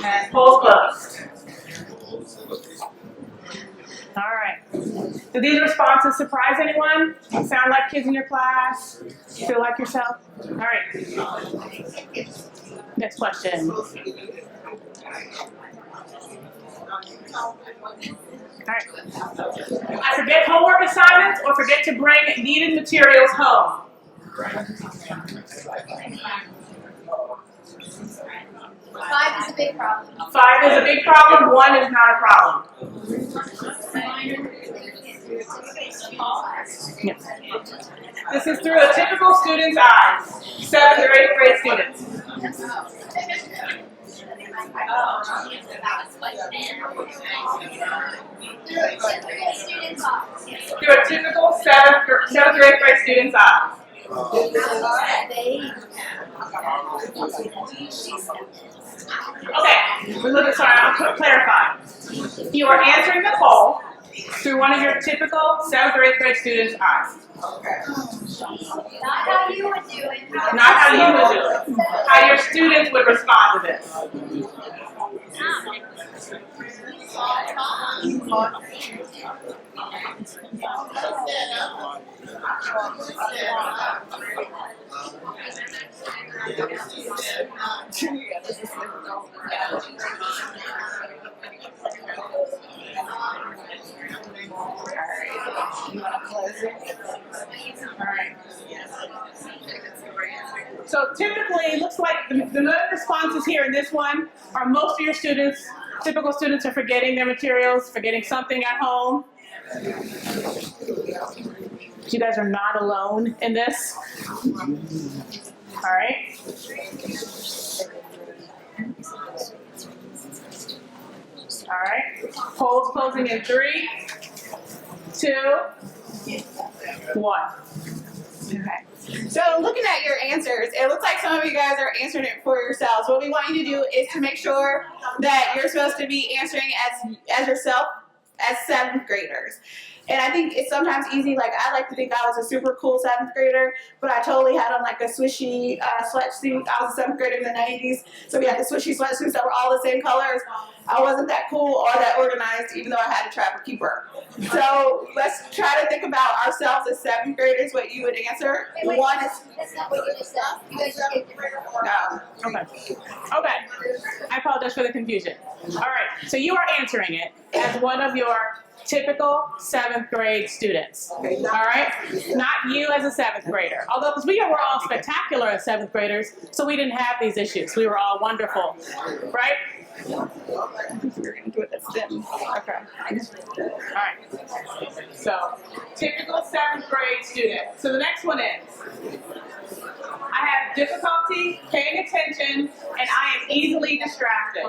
and poll's closed. All right. Do these responses surprise anyone? Sound like kids in your class? Feel like yourself? All right. Next question. All right. I forget homework assignments or forget to bring needed materials home. 5 is a big problem. 5 is a big problem. 1 is not a problem. Yes. This is through a typical student's eyes. 7th or 8th grade students. Through a typical 7th or 8th grade student's eyes. Okay, we're looking, sorry, I'll clarify. You are answering the poll through one of your typical 7th or 8th grade students' eyes. Not how you would do it. Not how you would do it. How your students would respond to this. You want to close it? unfortunately, it looks like the main responses here in this one are most of your students, typical students, are forgetting their materials, forgetting something at home. You guys are not alone in this. All right. All right. Polls closing in 3, 2, 1. Okay. So looking at your answers, it looks like some of you guys are answering it for yourselves. What we want you to do is to make sure that you're supposed to be answering as yourself as 7th graders. And I think it's sometimes easy, like I like to think I was a super cool 7th grader, but I totally had on like a swishy sweatsuit. I was a 7th grader in the 90s, so we had the swishy sweatsuits that were all the same colors. I wasn't that cool or that organized, even though I had a trapper keeper. So let's try to think about ourselves as 7th graders, what you would answer. One is... That's not what you just said. You guys are getting No. Okay. Okay. I apologize for the confusion. All right. So you are answering it as one of your typical 7th grade students. All right? Not you as a 7th grader. Although, because we were all spectacular as 7th graders, so we didn't have these issues. We were all wonderful. Right? You're going to do it that's them. Okay. All right. So, typical 7th grade student. So the next one is, I have difficulty paying attention and I am easily distracted.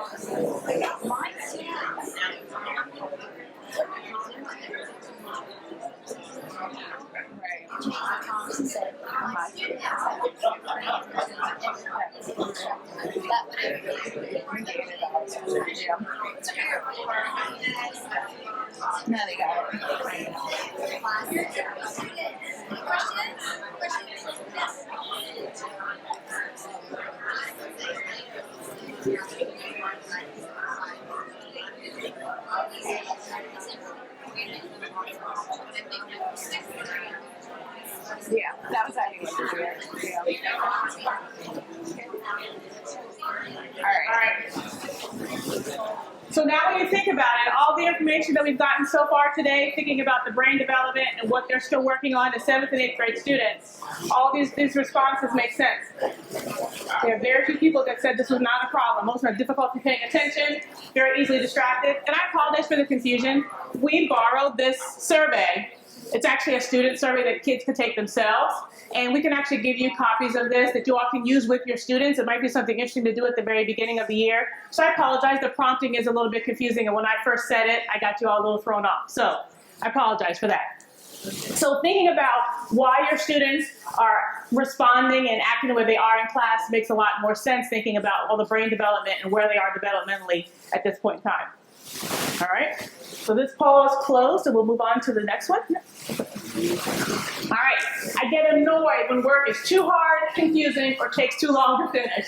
Now they got it. Yeah, that was actually All right. So now when you think about it, all the information that we've gotten so far today, thinking about the brain development and what they're still working on as 7th and 8th grade students, all these responses make sense. There are very few people that said this was not a problem. Most are difficulty paying attention, very easily distracted. And I apologize for the confusion. We borrowed this survey. It's actually a student survey that kids can take themselves. And we can actually give you copies of this that you all can use with your students. It might be something interesting to do at the very beginning of the year. So I apologize, the prompting is a little bit confusing. And when I first said it, I got you all a little thrown off. So I apologize for that. So thinking about why your students are responding and acting the way they are in class makes a lot more sense, thinking about all the brain development and where they are developmentally at this point in time. All right, so this poll is closed and we'll move on to the next one. All right, I get annoyed when work is too hard, confusing, or takes too long to finish.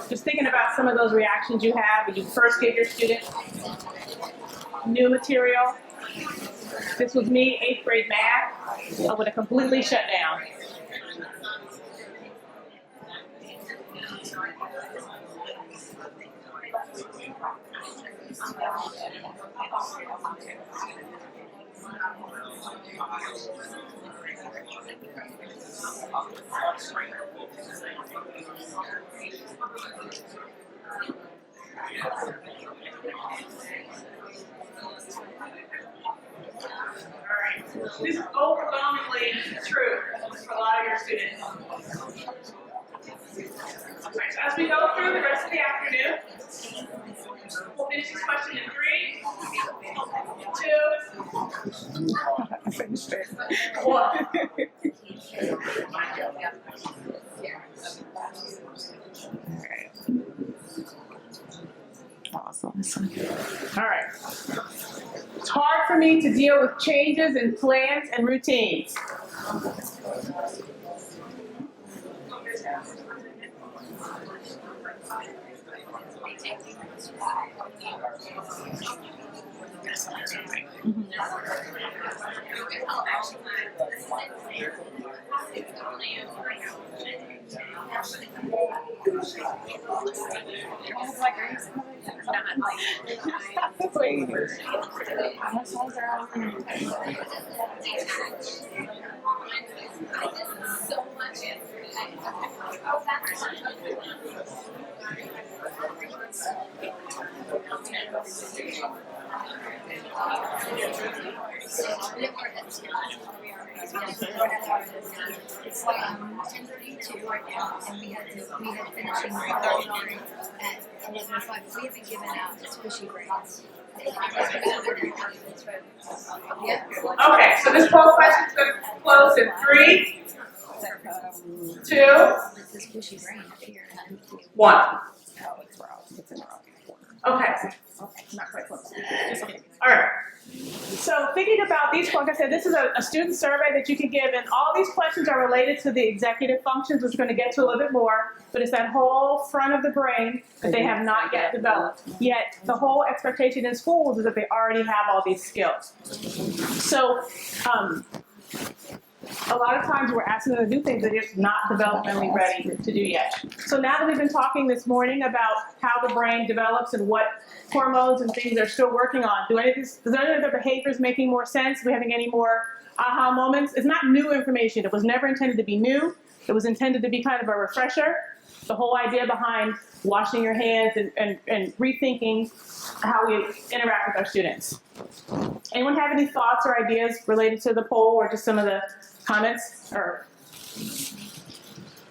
Just thinking about some of those reactions you have when you first give your student new material. This was me, 8th grade math. I would have completely shut down. This is overwhelmingly true for a lot of your students. Right, so as we go through the rest of the afternoon, we'll finish this question in 3, 2, 1. Awesome. All right. It's hard for me to deal with changes in plans and routines. It's 10:32 right now, and we had finishing 39 at 11:05. We haven't given out squishy grades. Okay, so this poll question is going to close in 3, 2, 1. Okay. Not quite close. All right. So thinking about these, like I said, this is a student survey that you can give, and all these questions are related to the executive functions, which we're going to get to a little bit more, but it's that whole front of the brain that they have not yet developed. Yet the whole expectation in schools is that they already have all these skills. So a lot of times we're asking them to do things that they're just not developmentally ready to do yet. So now that we've been talking this morning about how the brain develops and what hormones and things they're still working on, does any of their behaviors making more sense? Are we having any more aha moments? It's not new information. It was never intended to be new. It was intended to be kind of a refresher. The whole idea behind washing your hands and rethinking how we interact with our students. Anyone have any thoughts or ideas related to the poll or just some of the comments?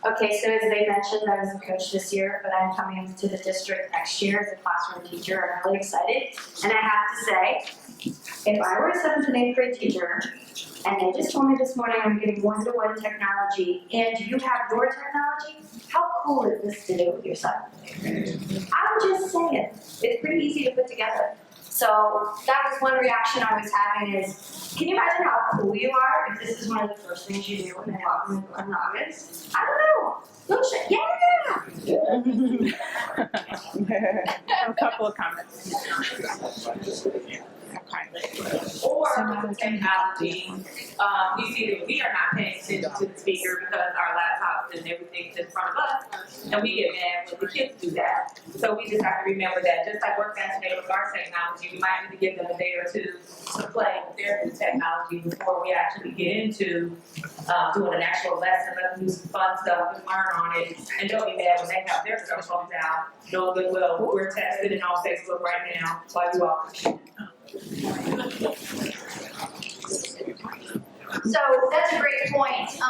Okay, so as they mentioned, I was a coach this year, but I'm coming to the district next year as a classroom teacher. I'm really excited. And I have to say, if I were a 7th and 8th grade teacher, and they just told me this morning I'm getting one-to-one technology, and you have your technology, how cool is this to do with your son? I'm just saying, it's pretty easy to put together. So that was one reaction I was having is, can you imagine how cool you are if this is one of the first things you do when they walk in August? I don't know. Look, A couple of comments. Or with technology, we see that we are not paying attention to the speaker because our laptops and everything's in front of us, and we get mad when the kids do that. So we just have to remember that, just like we're fascinated with our technology, we might need to give them a day or two to play with their new technology before we actually get into doing an actual lesson. Let them do some fun stuff and learn on it, and don't be mad when they have their cell phones out, knowing good well we're tested and on Facebook right now while you all can. So that's a great point. I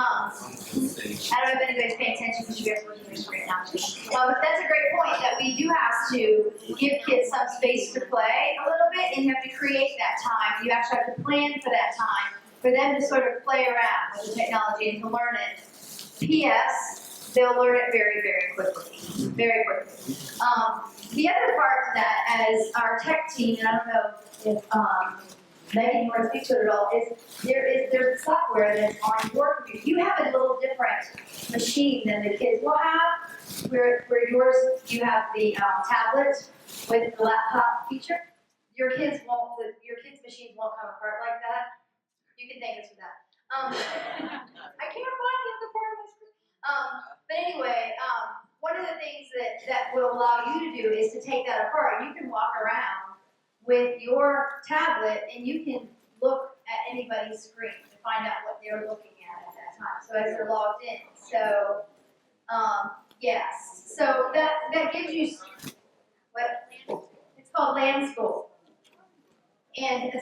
don't know if anybody's paying attention because you guys are looking at this right now. But that's a great point that we do have to give kids some space to play a little bit, and you have to create that time. You actually have to plan for that time for them to sort of play around with the technology and to learn it. P.S. They'll learn it very, very quickly. Very quickly. The other part of that, as our tech team, and I don't know if Megan, you want to speak to it at all, is there's software that's on your computer. You have a little different machine than the kids will have. Where yours, you have the tablet with the laptop feature. Your kids' machines won't come apart like that. You can thank us for that. I can't find the other part of my screen. But anyway, one of the things that will allow you to do is to take that apart. You can walk around with your tablet and you can look at anybody's screen to find out what they're looking at that time. So as they're logged in. So yes. So that gives you what it's called Land School. And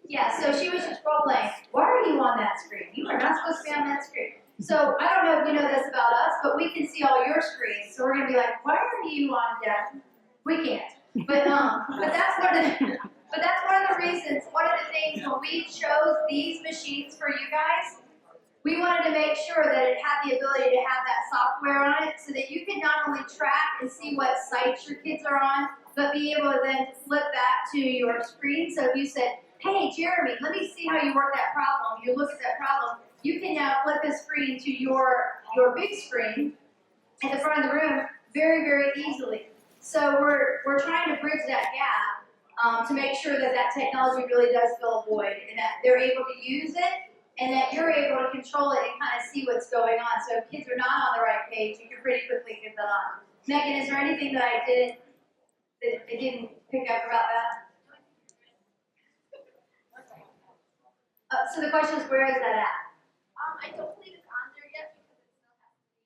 yeah, so she was just role playing. Why are you on that screen? You are not supposed to be on that screen. So I don't know if you know this about us, but we can see all your screens. So we're gonna be like, why are you on that? We can't. But that's one of the reasons. One of the things when we chose these machines for you guys, we wanted to make sure that it had the ability to have that software on it, so that you can not only track and see what sites your kids are on, but be able to then flip that to your screen. So if you said, hey, Jeremy, let me see how you work that problem. You look at that problem. You can now flip the screen to your big screen at the front of the room very, very easily. So we're trying to bridge that gap to make sure that that technology really does fill a void and that they're able to use it and that you're able to control it and kind of see what's going on. So if kids are not on the right page, you can pretty quickly get them on. Megan, is there anything that I didn't pick up about that? So the question is, where is that at? I don't believe it's on there yet because it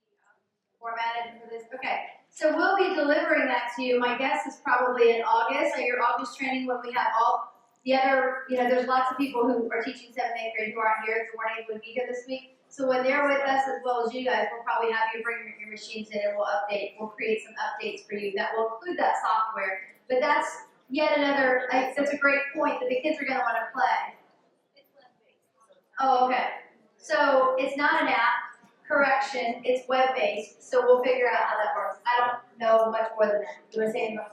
still has to be Formatted for this? Okay. So we'll be delivering that to you. My guess is probably in August, at your August training when we have all the other, there's lots of people who are teaching 7th and 8th grade who aren't here, who weren't able to be here this week. So when they're with us, as well as you guys, we'll probably have you bring your machines in and we'll create some updates for you that will include that software. But that's yet another, that's a great point that the kids are going to want to play. Oh, okay. So it's not an app, correction, it's web-based, so we'll figure out how that works. I don't know much more than that. Do you want to say anything?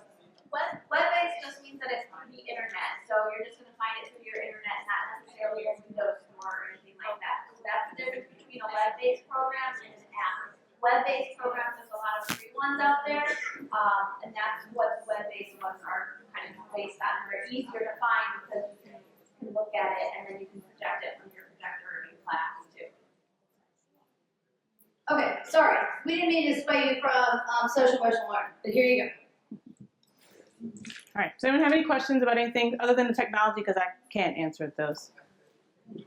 Web-based just means that it's on the internet, so you're just going to find it through your internet, not necessarily a Windows Store or anything like that. So that's the difference between a web-based program and an app. Web-based programs, there's a lot of free ones out there, and that's what web-based ones are kind of based on. They're easier to find because you can look at it and then you can project it from your projector in class too. Okay, sorry. We didn't mean to sway you from social emotional learning, but here you go. All right, does anyone have any questions about anything other than the technology, because I can't answer those?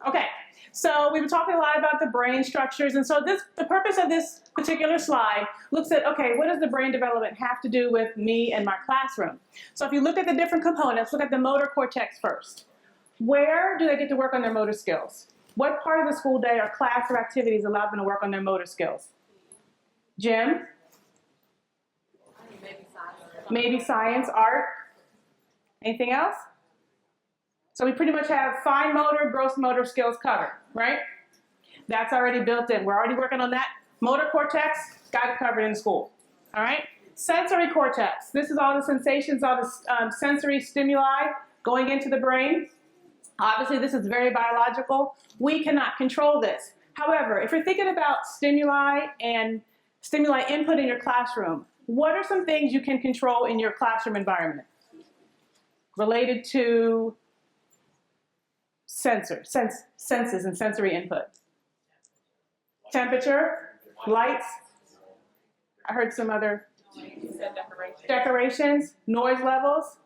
Okay, so we were talking a lot about the brain structures, and so the purpose of this particular slide looks at, okay, what does the brain development have to do with me and my classroom? So if you look at the different components, look at the motor cortex first. Where do they get to work on their motor skills? What part of the school day or class or activities allow them to work on their motor skills? Gym? Maybe science, art? Anything else? So we pretty much have fine motor, gross motor skills covered, right? That's already built in. We're already working on that. Motor cortex, got it covered in school, all right? Sensory cortex, this is all the sensations, all the sensory stimuli going into the brain. Obviously, this is very biological. We cannot control this. However, if you're thinking about stimuli and stimuli input in your classroom, what are some things you can control in your classroom environment related to senses and sensory input? Temperature, lights, I heard some other decorations, noise levels,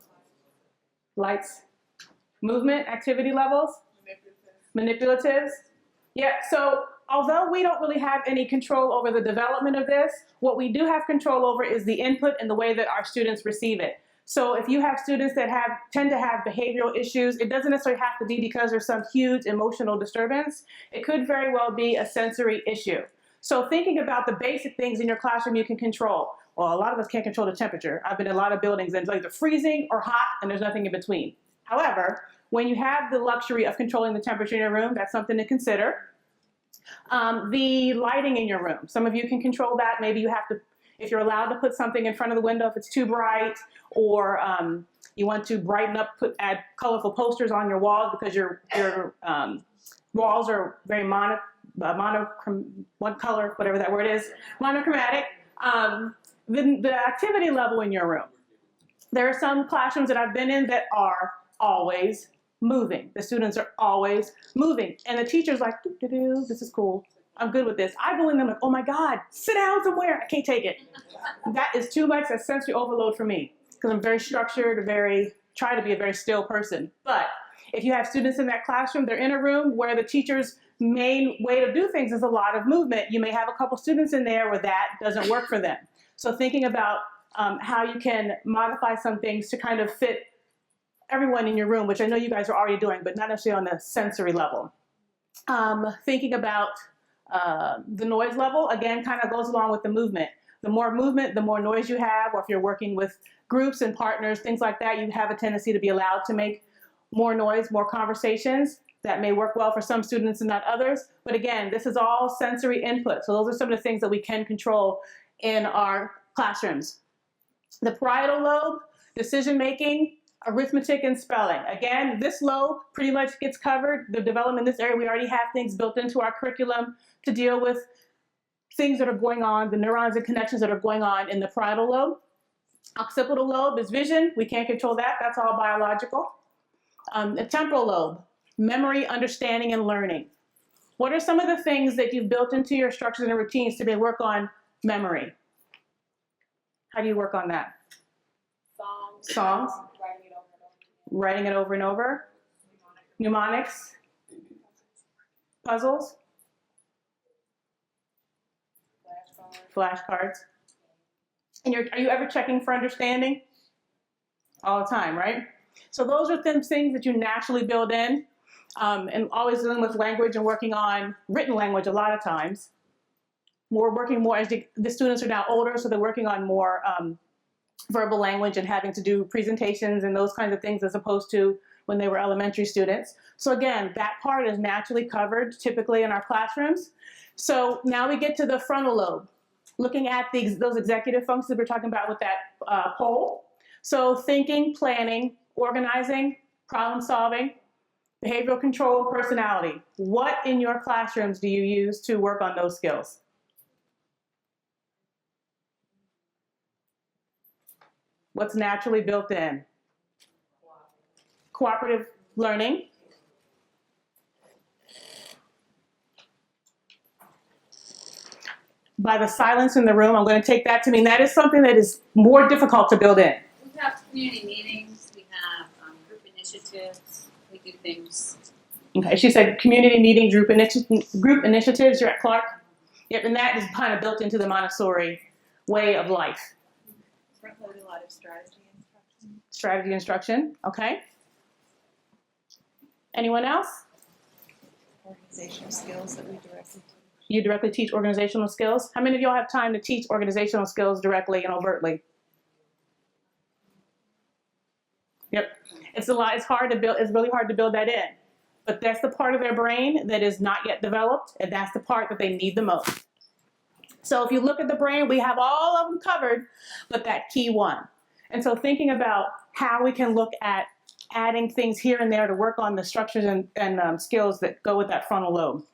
lights, movement, activity levels, manipulatives. Yeah, so although we don't really have any control over the development of this, what we do have control over is the input and the way that our students receive it. So if you have students that tend to have behavioral issues, it doesn't necessarily have to be because there's some huge emotional disturbance. It could very well be a sensory issue. So thinking about the basic things in your classroom you can control. Well, a lot of us can't control the temperature. I've been in a lot of buildings and it's either freezing or hot and there's nothing in between. However, when you have the luxury of controlling the temperature in your room, that's something to consider. The lighting in your room. Some of you can control that. Maybe you have to, if you're allowed to put something in front of the window if it's too bright, or you want to brighten up, add colorful posters on your walls because your walls are very one color, whatever that word is, monochromatic. The activity level in your room. There are some classrooms that I've been in that are always moving. The students are always moving. And the teacher's like, doo-doo-doo, this is cool. I'm good with this. I go in there like, oh my God, sit down somewhere. I can't take it. That is too much. That's sensory overload for me because I'm very structured, try to be a very still person. But if you have students in that classroom, they're in a room where the teacher's main way to do things is a lot of movement. You may have a couple students in there where that doesn't work for them. So thinking about how you can modify some things to kind of fit everyone in your room, which I know you guys are already doing, but not necessarily on the sensory level. Thinking about the noise level, again, kind of goes along with the movement. The more movement, the more noise you have, or if you're working with groups and partners, things like that, you have a tendency to be allowed to make more noise, more conversations. That may work well for some students and not others. But again, this is all sensory input. So those are some of the things that we can control in our classrooms. The parietal lobe, decision-making, arithmetic and spelling. Again, this lobe pretty much gets covered. The development in this area, we already have things built into our curriculum to deal with things that are going on, the neurons and connections that are going on in the parietal lobe. Occipital lobe is vision. We can't control that. That's all biological. The temporal lobe, memory, understanding, and learning. What are some of the things that you've built into your structures and routines to work on memory? How do you work on that? Songs. Writing it over and over. Mnemonics. Puzzles. Flashcards. And are you ever checking for understanding? All the time, right? So those are things that you naturally build in, and always dealing with language and working on written language a lot of times. Working more as the students are now older, so they're working on more verbal language and having to do presentations and those kinds of things as opposed to when they were elementary students. So again, that part is naturally covered typically in our classrooms. So now we get to the frontal lobe, looking at those executive functions that we're talking about with that poll. So thinking, planning, organizing, problem solving, behavioral control, personality. What in your classrooms do you use to work on those skills? What's naturally built in? Cooperative learning. By the silence in the room, I'm going to take that to mean that is something that is more difficult to build in. We have community meetings, we have group initiatives, we do things. Okay, she said community meeting, group initiatives, you're at Clark. Yep, and that is kind of built into the Montessori way of life. Front-load a lot of strategy instruction. Strategy instruction, okay. Anyone else? Organizational skills that we directly teach. You directly teach organizational skills? How many of y'all have time to teach organizational skills directly and overtly? Yep, it's a lot, it's hard to build, it's really hard to build that in. But that's the part of their brain that is not yet developed, and that's the part that they need the most. So if you look at the brain, we have all of them covered, but that key one. And so thinking about how we can look at adding things here and there to work on the structures and skills that go with that frontal lobe.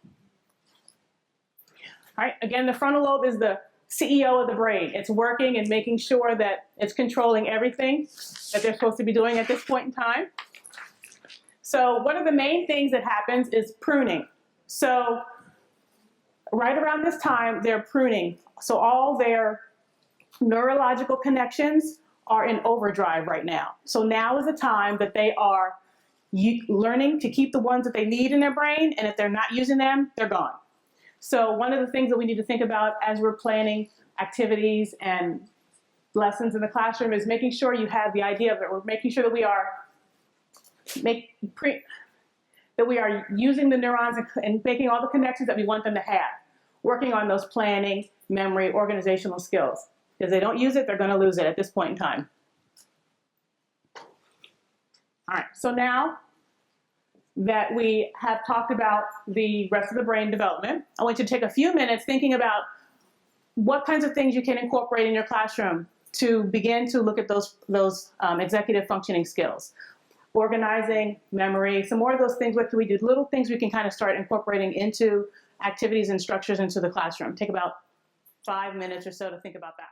All right, again, the frontal lobe is the CEO of the brain. It's working and making sure that it's controlling everything that they're supposed to be doing at this point in time. So one of the main things that happens is pruning. So right around this time, they're pruning. So all their neurological connections are in overdrive right now. So now is the time that they are learning to keep the ones that they need in their brain, and if they're not using them, they're gone. So one of the things that we need to think about as we're planning activities and lessons in the classroom is making sure you have the idea of it. We're making sure that we are using the neurons and making all the connections that we want them to have. Working on those planning, memory, organizational skills. If they don't use it, they're going to lose it at this point in time. All right, so now that we have talked about the rest of the brain development, I want you to take a few minutes thinking about what kinds of things you can incorporate in your classroom to begin to look at those executive functioning skills. Organizing, memory, some more of those things. What can we do? Little things we can kind of start incorporating into activities and structures into the classroom. Take about 5 minutes or so to think about that.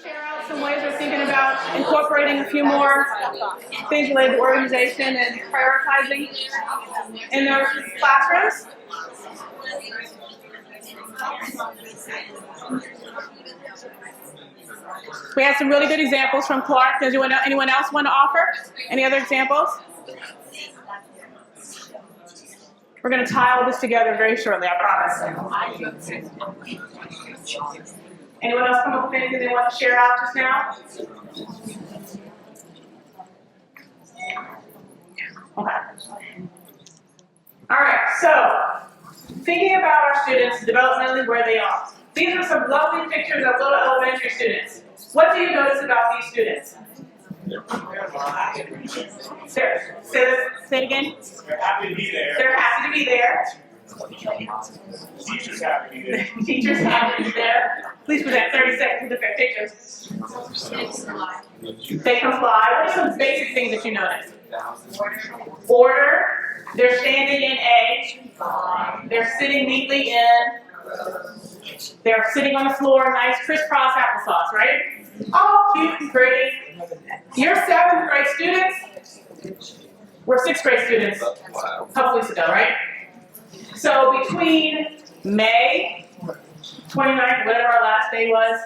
Share out some ways we're thinking about incorporating a few more things related to organization and prioritizing in their classrooms. We had some really good examples from Clark. Does anyone else want to offer? Any other examples? We're going to tie all this together very shortly, I promise. Anyone else come up with anything they want to share out just now? Okay. All right, so thinking about our students developmentally where they are. These are some lovely pictures of little elementary students. What do you notice about these students? Sarah, say it again. They're happy to be there. They're happy to be there. Teachers happy to be there. Teachers happy to be there. Please present 30 seconds with their pictures. They comply. What are some basic things that you notice? Order. They're standing in A. They're sitting neatly in. They're sitting on the floor, nice crisscross applesauce, right? Oh, cute and pretty. You're 7th grade students. We're 6th grade students a couple weeks ago, right? So between May 29th, whatever our last day was,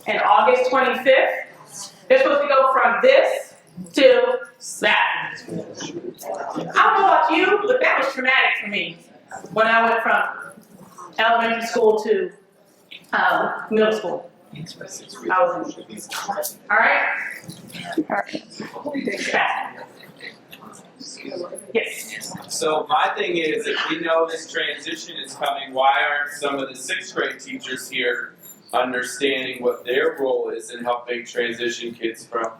and August 25th, they're supposed to go from this to that. I don't know about you, but that was traumatic for me when I went from elementary school to middle school. I was in. All right? Yes. So my thing is, if we know this transition is coming, why aren't some of the 6th grade teachers here understanding what their role is in helping transition kids from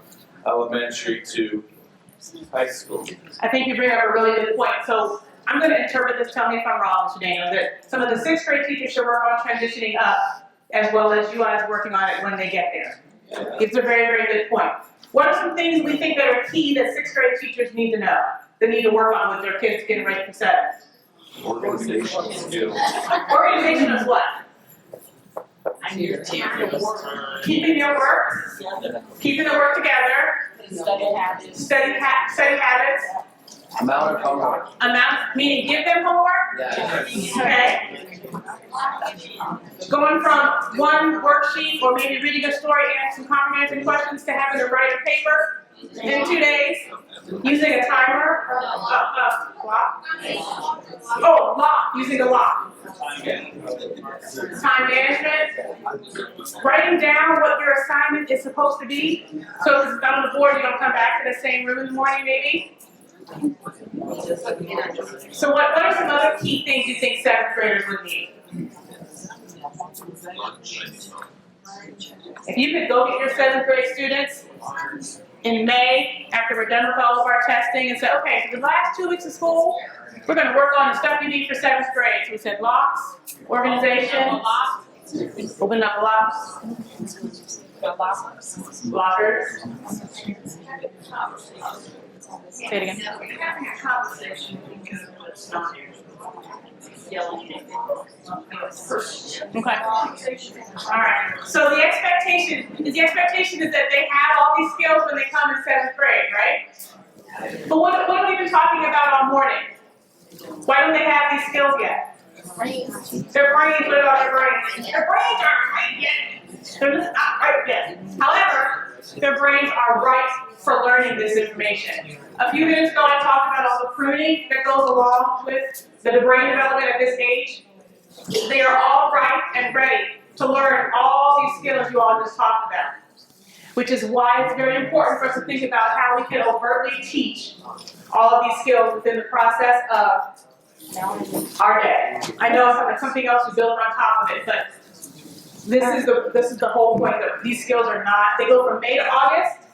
elementary to high school? I think you bring up a really good point. So I'm going to interpret this. Tell me if I'm wrong, Mr. Daniel. That some of the 6th grade teachers should work on transitioning up, as well as you guys working on it when they get there. It's a very, very good point. What are some things we think that are key that 6th grade teachers need to know? They need to work on with their kids getting ready for 7th? Organization skills. Organization is what? Keeping your work. Keeping the work together. Study habits. Amount of homework. Meaning give them homework? Yeah. Okay. Going from one worksheet or maybe reading a story and some comprehension questions to having to write a paper in 2 days. Using a timer, clock. Oh, lock, using a lock. Time management. Writing down what your assignment is supposed to be. So if it's not on the board, you don't come back to the same room in the morning, maybe. So what are some other key things you think 7th graders would need? If you could go get your 7th grade students in May, after we're done with all of our testing, and say, okay, for the last 2 weeks of school, we're going to work on the stuff you need for 7th grade. So we said locks, organization, open up locks, lockers. Say it again. Okay. All right. So the expectation is that they have all these skills when they come in 7th grade, right? But what have we been talking about all morning? Why don't they have these skills yet? Their brains, what about their brains? Their brains aren't right yet. They're just not right yet. However, their brains are right for learning this information. A few minutes ago, I talked about all the pruning that goes along with the brain development at this age. They are all right and ready to learn all these skills you all just talked about, which is why it's very important for us to think about how we can overtly teach all of these skills within the process of our day. I know it's something else we build on top of it, but this is the whole point. That these skills are not, they go from May to August.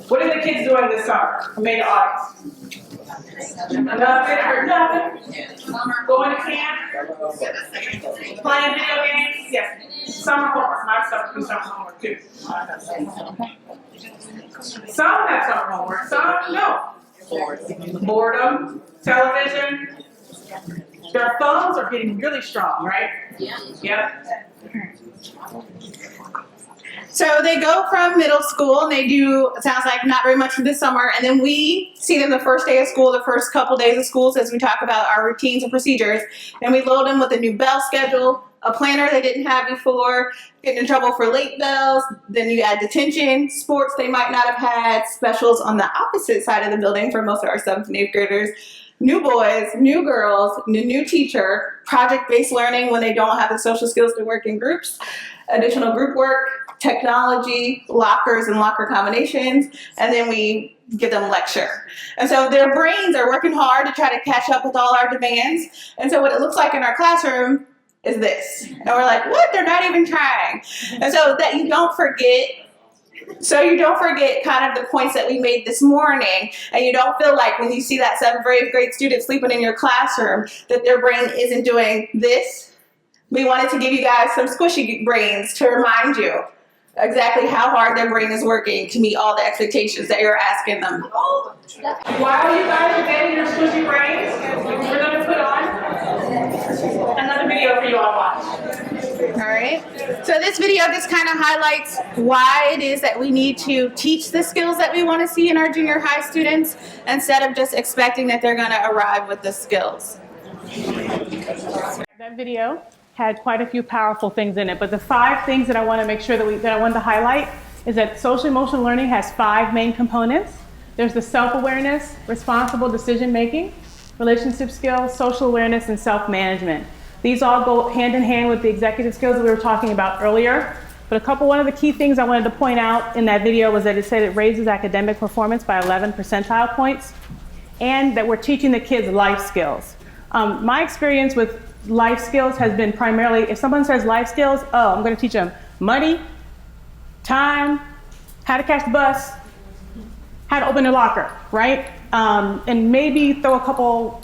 What are the kids doing this summer, from May to August? Nothing or nothing. Going to camp. Playing video games. Yes. Summer homework. My stuff do summer homework too. Some have summer homework. Some no. Boredom. Television. Their thumbs are getting really strong, right? Yeah. Yep. So they go from middle school and they do, it sounds like, not very much for this summer, and then we see them the first day of school, the first couple days of school, as we talk about our routines and procedures, and we load them with a new bell schedule, a planner they didn't have before, getting in trouble for late bells, then you add detention, sports they might not have had, specials on the opposite side of the building for most of our 7th and 8th graders, new boys, new girls, new teacher, project-based learning when they don't have the social skills to work in groups, additional group work, technology, lockers and locker combinations, and then we give them lecture. And so their brains are working hard to try to catch up with all our demands. And so what it looks like in our classroom is this. And we're like, what? They're not even trying. And so that you don't forget kind of the points that we made this morning, and you don't feel like when you see that 7th or 8th grade student sleeping in your classroom that their brain isn't doing this. We wanted to give you guys some squishy brains to remind you exactly how hard their brain is working to meet all the expectations that you're asking them. While you guys are getting your squishy brains, we're going to put on another video for you all to watch. right. So this video just kind of highlights why it is that we need to teach the skills that we want to see in our junior high students instead of just expecting that they're going to arrive with the skills. That video had quite a few powerful things in it, but the 5 things that I want to make sure that I wanted to highlight is that social emotional learning has 5 main components. There's the self-awareness, responsible decision-making, relationship skills, social awareness, and self-management. These all go hand in hand with the executive skills that we were talking about earlier. But one of the key things I wanted to point out in that video was that it said it raises academic performance by 11 percentile points, and that we're teaching the kids life skills. My experience with life skills has been primarily, if someone says life skills, oh, I'm going to teach them money, time, how to catch the bus, how to open a locker, right? And maybe throw a couple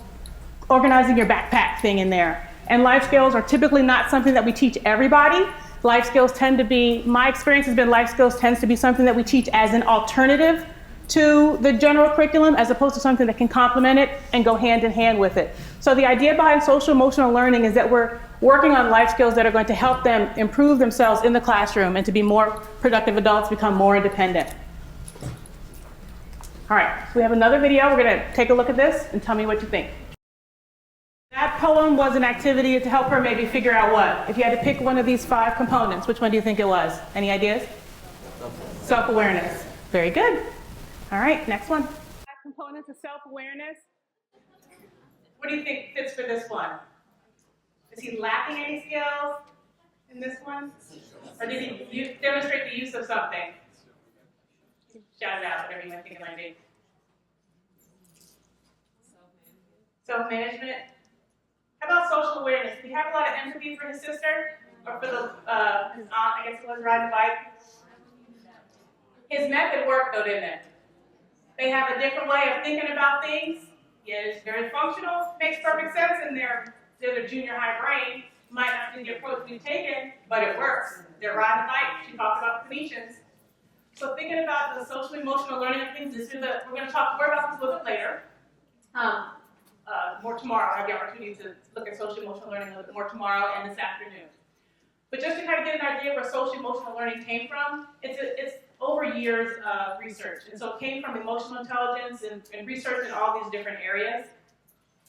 organizing your backpack thing in there. And life skills are typically not something that we teach everybody. Life skills tend to be, my experience has been life skills tends to be something that we teach as an alternative to the general curriculum as opposed to something that can complement it and go hand in hand with it. So the idea behind social emotional learning is that we're working on life skills that are going to help them improve themselves in the classroom and to be more productive adults, become more independent. All right, so we have another video. We're going to take a look at this and tell me what you think. That poem was an activity to help her maybe figure out what? If you had to pick one of these 5 components, which one do you think it was? Any ideas? Self-awareness. Very good. All right, next one. 5 components of self-awareness. What do you think fits for this one? Is he lacking any skills in this one? Or did he demonstrate the use of something? Shout it out, whatever you might think it might be. Self-management. How about social awareness? Did he have a lot of empathy for his sister? Or for his aunt, I guess, who was riding the bike? His method worked, though, didn't it? They have a different way of thinking about things. Yeah, it's very functional, makes perfect sense in their junior high brain. Might not think the approach we've taken, but it works. They're riding a bike. She talked about the Phoenicians. So thinking about the social emotional learning of things, we're going to talk more about this a little bit later. More tomorrow. I have the opportunity to look at social emotional learning a little bit more tomorrow and this afternoon. But just to kind of get an idea where social emotional learning came from, it's over years of research. And so it came from emotional intelligence and research in all these different areas.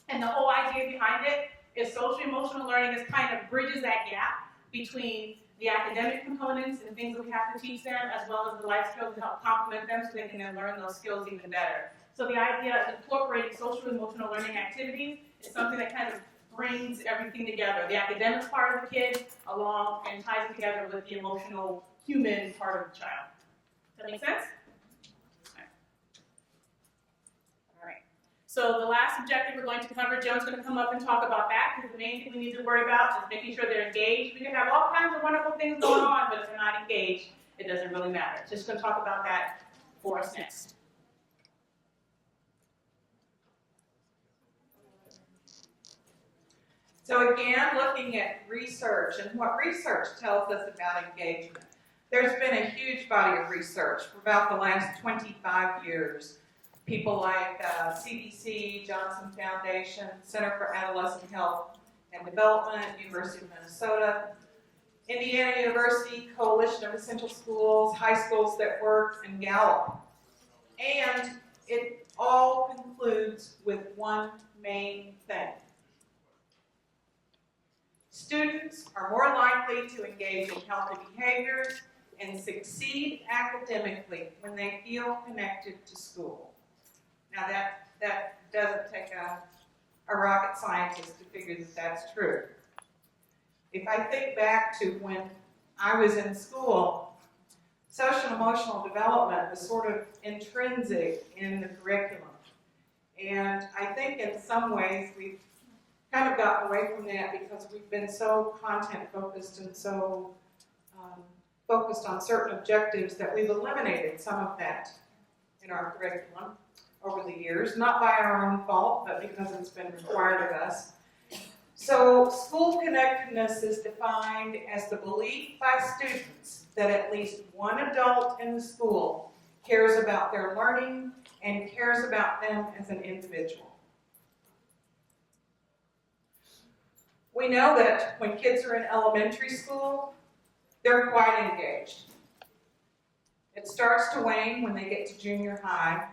And the whole idea behind it is social emotional learning is kind of bridges that gap between the academic components and things that we have to teach them, as well as the life skills to help complement them so they can then learn those skills even better. So the idea of incorporating social emotional learning activities is something that kind of brings everything together. The academic part of the kid along and ties it together with the emotional human part of the child. Does that make sense? All right. So the last objective we're going to cover, Joan's going to come up and talk about that, because the main thing we need to worry about is making sure they're engaged. We can have all kinds of wonderful things going on, but if they're not engaged, it doesn't really matter. So just going to talk about that for us next. So again, looking at research and what research tells us about engagement. There's been a huge body of research for about the last 25 years. People like CDC, Johnson Foundation, Center for Adolescent Health and Development, University of Minnesota, Indiana University, Coalition of Essential Schools, High Schools That Work, and Gallup. And it all concludes with one main thing. Students are more likely to engage in healthy behaviors and succeed academically when they feel connected to school. Now that doesn't take a rocket scientist to figure that that's true. If I think back to when I was in school, social emotional development was sort of intrinsic in the curriculum. And I think in some ways we've kind of gotten away from that because we've been so content focused and so focused on certain objectives that we've eliminated some of that in our curriculum over the years, not by our own fault, but because it's been required of us. So school connectedness is defined as the belief by students that at least one adult in the school cares about their learning and cares about them as an individual. We know that when kids are in elementary school, they're quite engaged. It starts to wane when they get to junior high,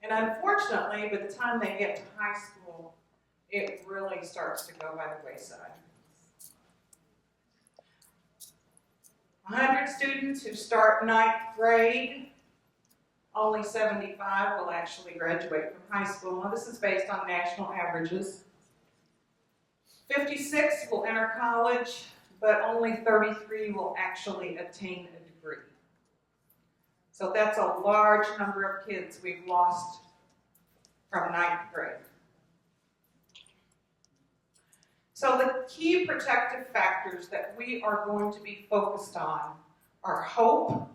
and unfortunately, by the time they get to high school, it really starts to go by the wayside. 100 students who start ninth grade, only 75 will actually graduate from high school. Now, this is based on national averages. 56 will enter college, but only 33 will actually attain a degree. So that's a large number of kids we've lost from ninth grade. So the key protective factors that we are going to be focused on are hope.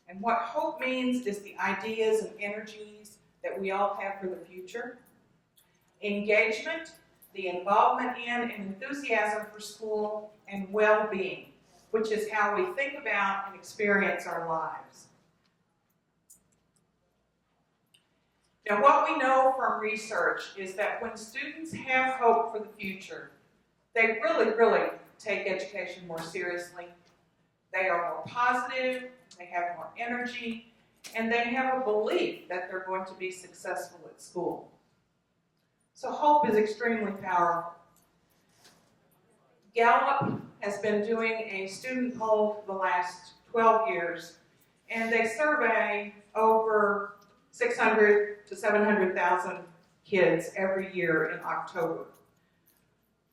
And what hope means is the ideas and energies that we all have for the future. Engagement, the involvement in and enthusiasm for school, and well-being, which is how we think about and experience our lives. Now, what we know from research is that when students have hope for the future, they really take education more seriously. They are more positive, they have more energy, and they have a belief that they're going to be successful at school. So hope is extremely powerful. Gallup has been doing a student poll for the last 12 years, and they survey over 600 to 700,000 kids every year in October.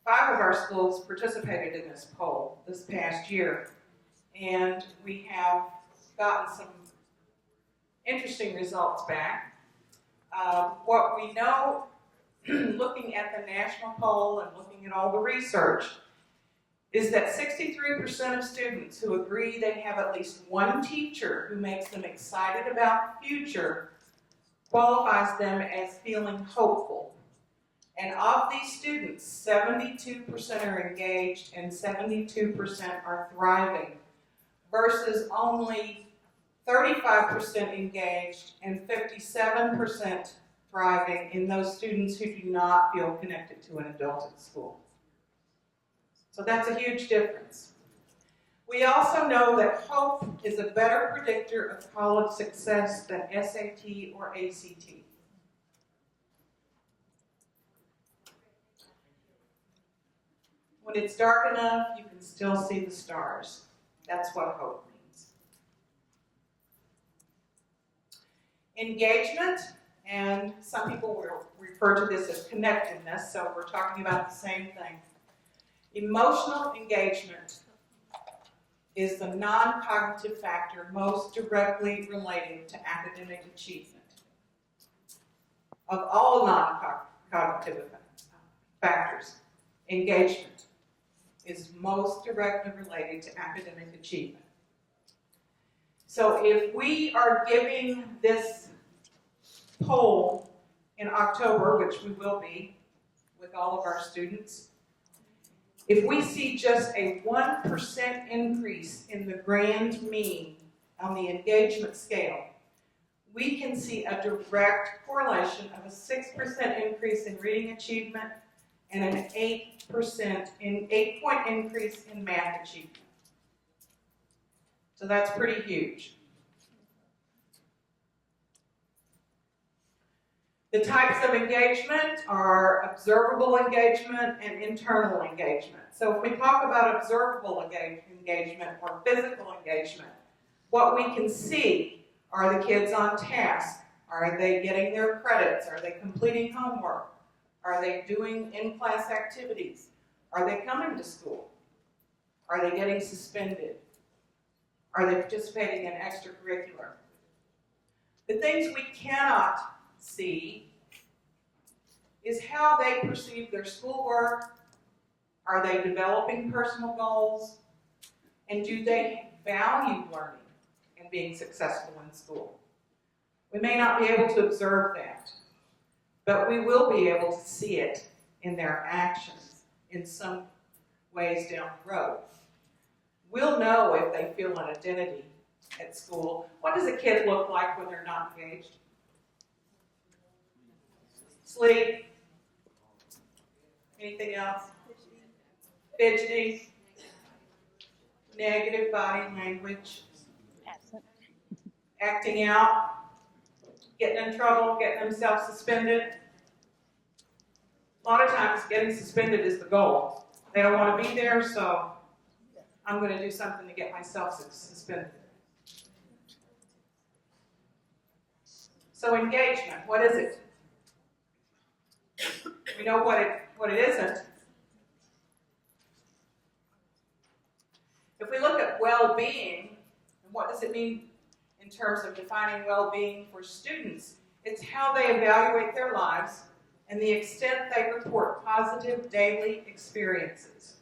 5 of our schools participated in this poll this past year, and we have gotten some interesting results back. What we know, looking at the national poll and looking at all the research, is that 63% of students who agree they have at least one teacher who makes them excited about the future qualifies them as feeling hopeful. And of these students, 72% are engaged and 72% are thriving, versus only 35% engaged and 57% thriving in those students who do not feel connected to an adult at school. So that's a huge difference. We also know that hope is a better predictor of college success than SAT or ACT. When it's dark enough, you can still see the stars. That's what hope means. Engagement, and some people will refer to this as connectedness, so we're talking about the same thing. Emotional engagement is the non-cognitive factor most directly related to academic achievement. Of all non-cognitive factors, engagement is most directly related to academic achievement. So if we are giving this poll in October, which we will be with all of our students, if we see just a 1% increase in the grand mean on the engagement scale, we can see a direct correlation of a 6% increase in reading achievement and an 8-point increase in math achievement. So that's pretty huge. The types of engagement are observable engagement and internal engagement. So if we talk about observable engagement or physical engagement, what we can see are the kids on task. Are they getting their credits? Are they completing homework? Are they doing in-class activities? Are they coming to school? Are they getting suspended? Are they participating in extracurricular? The things we cannot see is how they perceive their schoolwork. Are they developing personal goals? And do they value learning and being successful in school? We may not be able to observe that, but we will be able to see it in their actions in some ways down the road. We'll know if they feel an identity at school. What does a kid look like when they're not engaged? Sleep. Anything else? fidgety, negative body language, acting out, getting in trouble, getting themselves suspended. A lot of times getting suspended is the goal. They don't want to be there, so I'm going to do something to get myself suspended. So engagement, what is it? We know what it isn't. If we look at well-being, and what does it mean in terms of defining well-being for students? It's how they evaluate their lives and the extent they report positive daily experiences.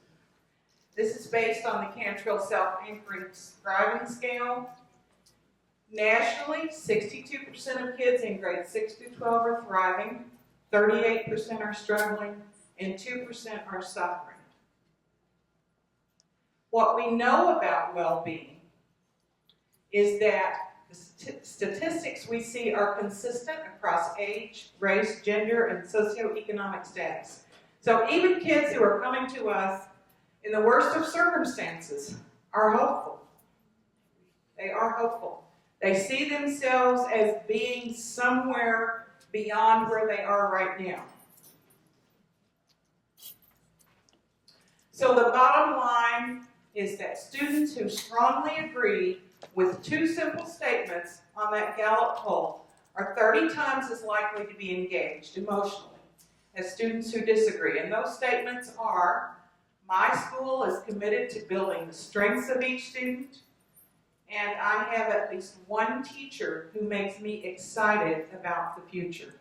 This is based on the Cantrell Self-Anchoring Thriving Scale. Nationally, 62% of kids in grades 6 through 12 are thriving, 38% are struggling, and 2% are suffering. What we know about well-being is that the statistics we see are consistent across age, race, gender, and socioeconomic status. So even kids who are coming to us in the worst of circumstances are hopeful. They are hopeful. They see themselves as being somewhere beyond where they are right now. So the bottom line is that students who strongly agree with two simple statements on that Gallup poll are 30 times as likely to be engaged emotionally as students who disagree. And those statements are, my school is committed to building the strengths of each student, and I have at least one teacher who makes me excited about the future.